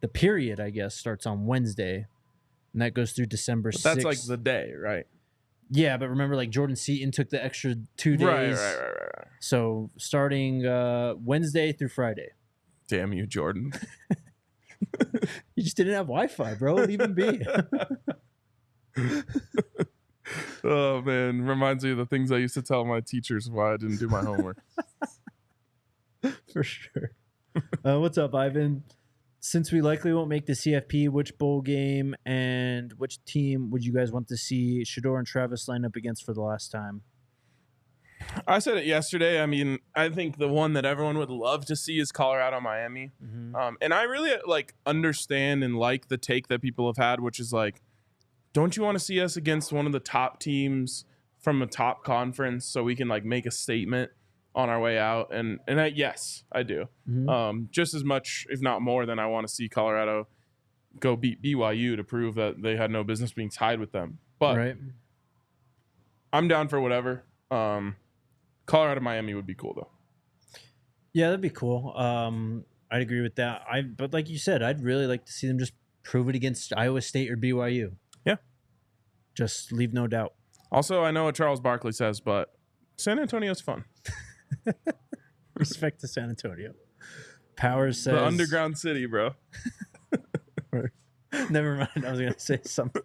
the period, I guess, starts on Wednesday, and that goes through December 6th. That's the day, right? Yeah, but remember, like Jordan Seaton took the extra 2 days. Right. So starting Wednesday through Friday. Damn you, Jordan. You just didn't have Wi-Fi, bro. Leave him be. Oh man, reminds me of the things I used to tell my teachers why I didn't do my homework. For sure. What's up, Ivan? Since we likely won't make the CFP, which bowl game and which team would you guys want to see Shador and Travis line up against for the last time? I said it yesterday. I mean, I think the one that everyone would love to see is Colorado, Miami. Mm-hmm. And I really understand and like the take that people have had, which is like, don't you want to see us against one of the top teams from a top conference so we can make a statement on our way out? And yes, I do. Mm-hmm. Just as much, if not more, than I want to see Colorado go beat BYU to prove that they had no business being tied with them. But right. I'm down for whatever. Colorado, Miami would be cool though. Yeah, that'd be cool. I'd agree with that. But like you said, I'd really like to see them just prove it against Iowa State or BYU. Yeah. Just leave no doubt. Also, I know what Charles Barkley says, but San Antonio's fun. Respect to San Antonio. Powers says The underground city, bro. Never mind. I was going to say something.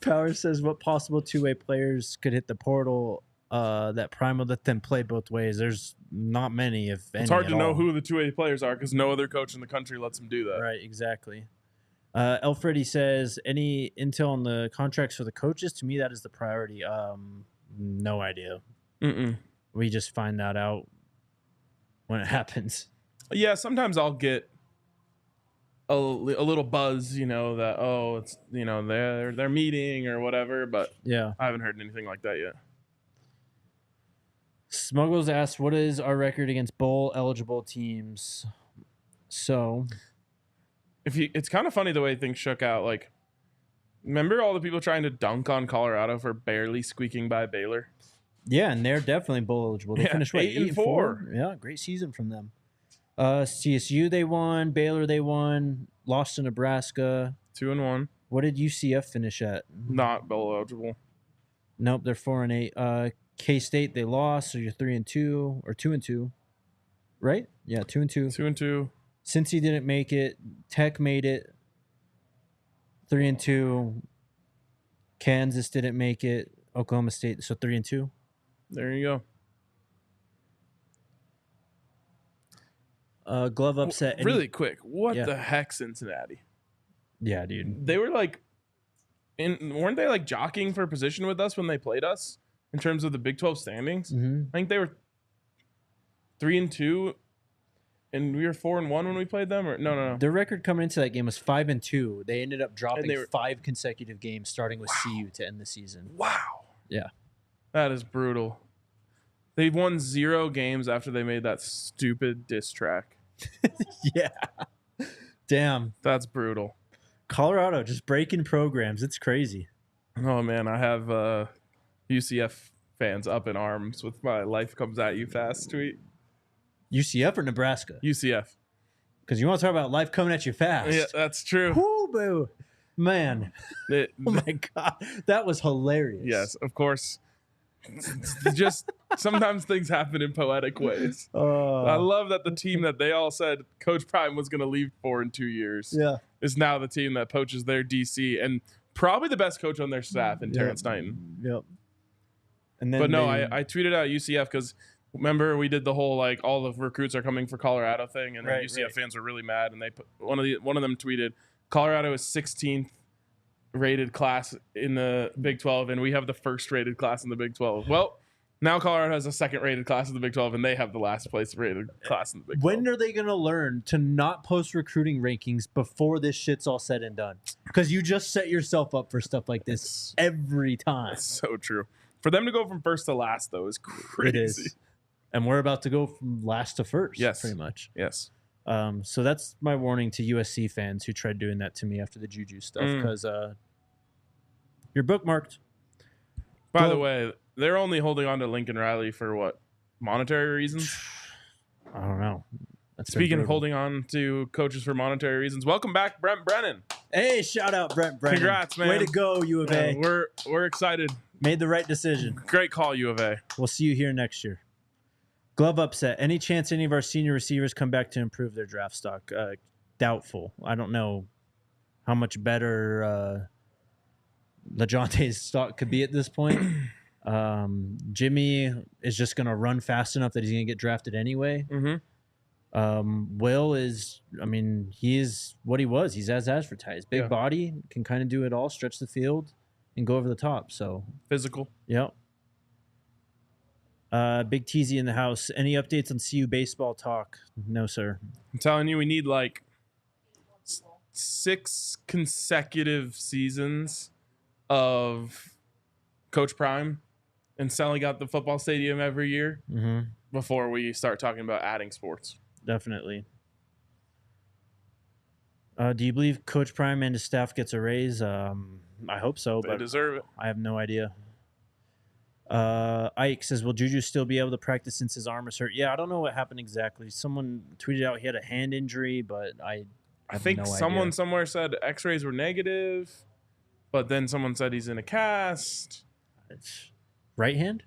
Powers says, what possible two-way players could hit the portal that Prime will let them play both ways? There's not many, if any. It's hard at to know all. who the two-way players are because no other coach in the country lets them do that. Right, exactly. Elfredi says, any intel on the contracts for the coaches? To me, that is the priority. No idea. Mm-mm. We just find that out when it happens. Yeah, sometimes I'll get a little buzz, that it's they're meeting or whatever, but Yeah. I haven't heard anything like that yet. Smuggles asks, what is our record against bowl eligible teams? So It's kind of funny the way things shook out. Remember all the people trying to dunk on Colorado for barely squeaking by Baylor? yeah, and they're definitely bowl eligible. They finished 8-4. Yeah, great season from them. CSU they won, Baylor they won, lost to Nebraska. 2-1, What did UCF finish at? not bowl eligible. Nope, they're 4-8. K-State they lost, so you're 3-2 or 2-2, right? Yeah, 2-2. 2-2. Cincy didn't make it. Tech made it. 3-2. Kansas didn't make it. Oklahoma State, so 3-2. There you go. Glove upset. Really quick, what Yeah. the heck, Cincinnati? Yeah, dude. They were weren't they jockeying for position with us when they played us in terms of the Big 12 standings? Mm-hmm. I think they were 3-2, and we were 4-1 when we played them. Or no. Their record coming into that game was 5-2. They ended up dropping they were- 5 consecutive games, starting with CU to end the season. Wow. Yeah. That is brutal. They won 0 games after they made that stupid diss track. Yeah. Damn. That's brutal. Colorado just breaking programs. It's crazy. Oh, man. I have UCF fans up in arms with my "Life Comes At You Fast" tweet. UCF or Nebraska? UCF. Because you want to talk about life coming at you fast. Yeah, that's true. Woo, boo. Man. Oh, my God. That was hilarious. Yes, of course. Just sometimes things happen in poetic ways. I love that the team that they all said Coach Prime was going to leave for in 2 years is now the team that poaches their DC and probably the best coach on their staff in Terrence Knighton. Yep. And then But no, I tweeted out UCF because remember we did the whole all the recruits are coming for Colorado thing, and then UCF fans were really mad, and they put one of them tweeted Colorado is 16th rated class in the Big 12, and we have the first rated class in the Big 12. Well, now Colorado has a second rated class in the Big 12, and they have the last place rated class in the Big 12. When are they going to learn to not post recruiting rankings before this shit's all said and done? Because you just set yourself up for stuff like this every time. That's so true. For them to go from first to last, though, is crazy. It is. And we're about to go from last to first, pretty much. Yes. So that's my warning to USC fans who tried doing that to me after the Juju stuff, because you're bookmarked. By the way, they're only holding on to Lincoln Riley for what? Monetary reasons? I don't know. Speaking of holding on to coaches for monetary reasons, welcome back, Brent Brennan. Hey, shout out Brent Brennan. Congrats, man. Way to go, U of A. We're excited. Made the right decision. Great call, U of A. We'll see you here next year. Glove upset. Any chance any of our senior receivers come back to improve their draft stock? Doubtful. I don't know how much better LeJounte's stock could be at this point. Jimmy is just going to run fast enough that he's going to get drafted anyway. Will is, he is what he was. He's as advertised. Big body, can kind of do it all, stretch the field, and go over the top. So physical. Yep. Big Teasy in the house. Any updates on CU baseball talk? No, sir. I'm telling you, we need like 6 consecutive seasons of Coach Prime and selling out the football stadium every year before we start talking about adding sports. Definitely. Do you believe Coach Prime and his staff gets a raise? I hope so. They but deserve it. I have no idea. Ike says, will Juju still be able to practice since his arm is hurt? Yeah, I don't know what happened exactly. Someone tweeted out he had a hand injury, but I think someone somewhere said x-rays were negative, but then someone said he's in a cast. It's right hand?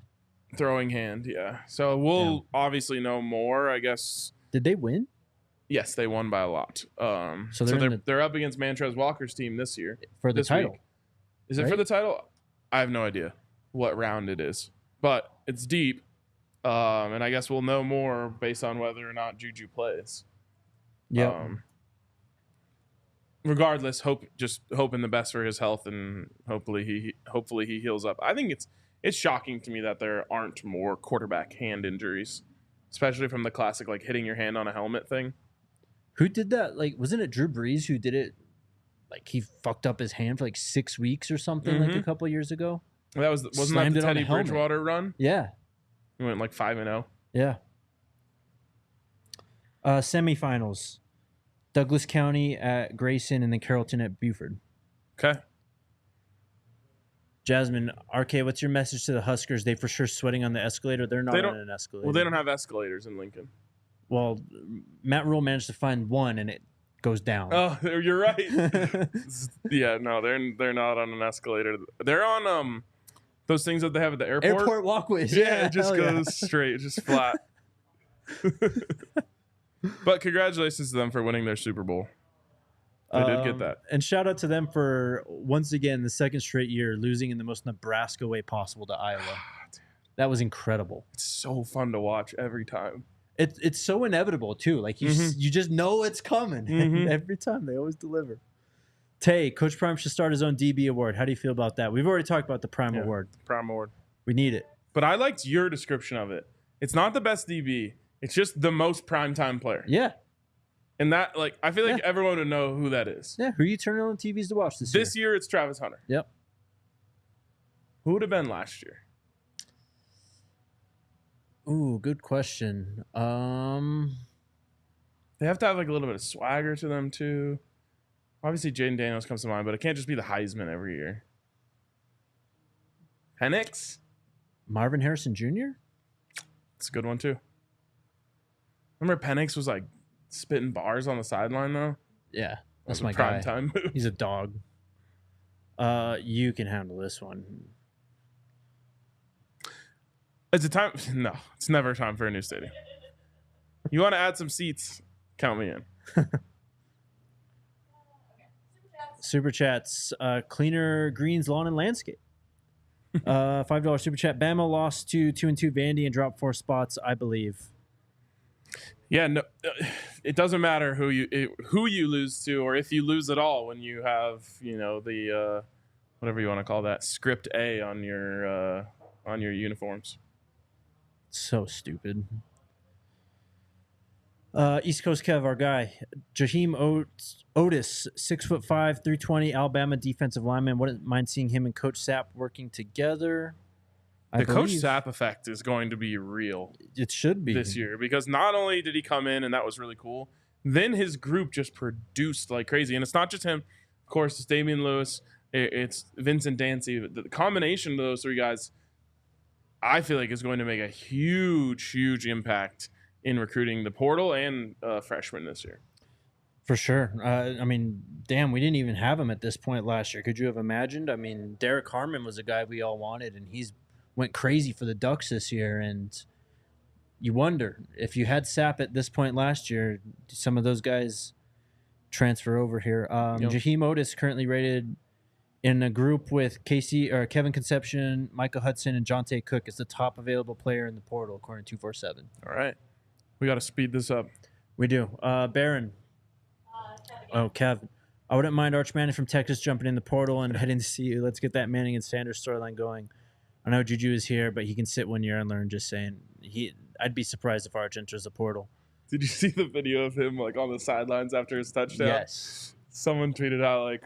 Throwing hand, yeah. So we'll obviously know more, I guess. Did they win? Yes, they won by a lot. So they're up against Mantrez Walker's team this year. For the title. Week. Is it for the title? I have no idea what round it is, but it's deep, and I guess we'll know more based on whether or not Juju plays. Yeah. Regardless, hoping the best for his health, and hopefully he heals up. I think it's shocking to me that there aren't more quarterback hand injuries, especially from the classic like hitting your hand on a helmet thing. Who did that? Like, wasn't it Drew Brees who did it? Like, he fucked up his hand for like 6 weeks or something, like a couple of years ago. Wasn't that the Teddy Bridgewater run? Yeah. He went like 5-0. Yeah. Semifinals. Douglas County at Grayson and then Carrollton at Buford. Okay. Jasmine, RK, what's your message to the Huskers? They for sure sweating on the escalator. They're not on an escalator. Well, they don't have escalators in Lincoln. Well, Matt Rule managed to find one and it goes down. Oh, you're right. Yeah, no, they're not on an escalator. They're on those things that they have at the airport. Airport walkways. Yeah, it just goes straight, just flat. But congratulations to them for winning their Super Bowl. They did get that. And shout out to them for, once again, the second straight year losing in the most Nebraska way possible to Iowa. That was incredible. It's so fun to watch every time. It's so inevitable, too. Like, you just know it's coming. Every time. They always deliver. Tay, Coach Prime should start his own DB award. How do you feel about that? We've already talked about the Prime Award. Prime Award. We need it. But I liked your description of it. It's not the best DB. It's just the most primetime player. Yeah. And that, like, I feel like everyone would know who that is. Yeah, who are you turning on TVs to watch this year? This year, it's Travis Hunter. Yep. Who would have been last year? Ooh, good question. They have to have, like, a little bit of swagger to them, too. Obviously, Jaden Daniels comes to mind, but it can't just be the Heisman every year. Penix? Marvin Harrison Jr.? It's a good one, too. Remember Penix was, like, spitting bars on the sideline, though? Yeah, that's my guy. Time move. He's a dog. You can handle this one. It's a time. No, it's never time for a new stadium. You want to add some seats? Count me in. Super chats. Cleaner greens, lawn, and landscape. $5 super chat. Bama lost to 2-2 Vandy and dropped 4 spots, I believe. Yeah, no, it doesn't matter who you lose to, or if you lose at all when you have, the whatever you want to call that, script A on your uniforms. So stupid. East Coast Kev, our guy, Jaheim Otis, 6'5", 320, Alabama defensive lineman. Wouldn't mind seeing him and Coach Sapp working together. The Coach Sapp effect is going to be real. It should be this year, because not only did he come in and that was really cool, then his group just produced like crazy. And it's not just him. Of course, it's Damian Lewis. It's Vincent Dancy. The combination of those 3 guys, I feel like, is going to make a huge, huge impact in recruiting the portal and freshmen this year. For sure. I mean, damn, we didn't even have him at this point last year. Could you have imagined? I mean, Derek Harmon was a guy we all wanted, and he's went crazy for the Ducks this year. And you wonder, if you had Sapp at this point last year, do some of those guys transfer over here? Jaheim Otis currently rated in a group with Kevin Concepcion, Micah Hudson, and Jonte Cook as the top available player in the portal, according to 247. All right. We got to speed this up. We do. Baron. Kevin. I wouldn't mind Arch Manning from Texas jumping in the portal and heading to CU. Let's get that Manning and Sanders storyline going. I know Juju is here, but he can sit 1 year and learn. Just saying. I'd be surprised if Arch enters the portal. Did you see the video of him like on the sidelines after his touchdown? Yes. Someone tweeted out like,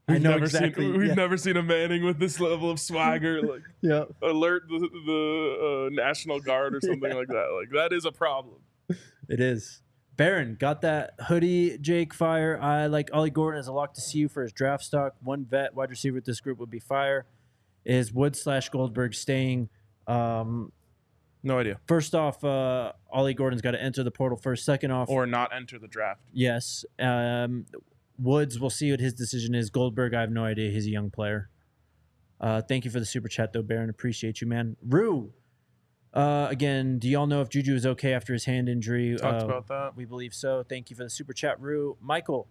We've never seen a Manning with this level of swagger. Like, yeah. Alert the National Guard or something like that. Like, that is a problem. It is. Baron got that hoodie. Jake, fire. I like Ollie Gordon as a lock to see you for his draft stock. One vet wide receiver with this group would be fire. Is Wood/Goldberg staying? No idea. First off, Ollie Gordon's got to enter the portal first. Second off, or not enter the draft. Yes. Woods, we'll see what his decision is. Goldberg, I have no idea. He's a young player. Thank you for the super chat, though, Baron. Appreciate you, man. Rue. Again, do y'all know if Juju is okay after his hand injury? Talked about that. We believe so. Thank you for the super chat, Rue. Michael,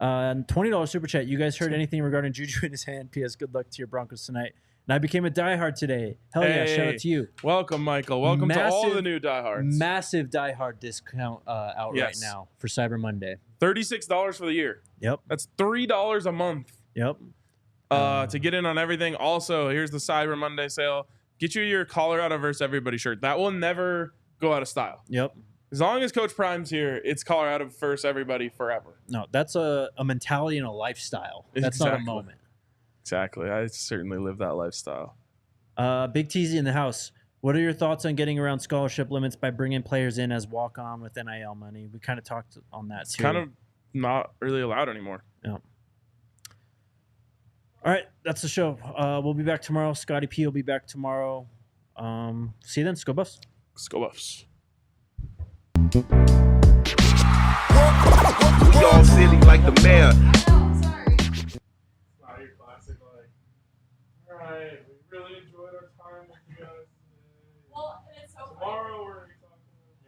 $20 super chat. You guys heard anything regarding Juju in his hand? P.S. Good luck to your Broncos tonight. And I became a diehard today. Hell yeah, shout out to you. Welcome, Michael. Welcome to all the new diehards. Massive diehard discount out right now for Cyber Monday. $36 for the year. Yep. That's $3 a month. Yep. To get in on everything. Also, here's the Cyber Monday sale. Get you your Colorado versus everybody shirt. That will never go out of style. Yep. As long as Coach Prime's here, it's Colorado versus everybody forever. No, that's a mentality and a lifestyle. That's not a moment. Exactly. I certainly live that lifestyle. Big Teasy in the house. What are your thoughts on getting around scholarship limits by bringing players in as walk-on with NIL money? We kind of talked on that too. It's kind of not really allowed anymore. Yeah. All right, that's the show. We'll be back tomorrow. Scotty P will be back tomorrow. See you then. Let's go Buffs. Let's go Buffs. We all silly like the mayor.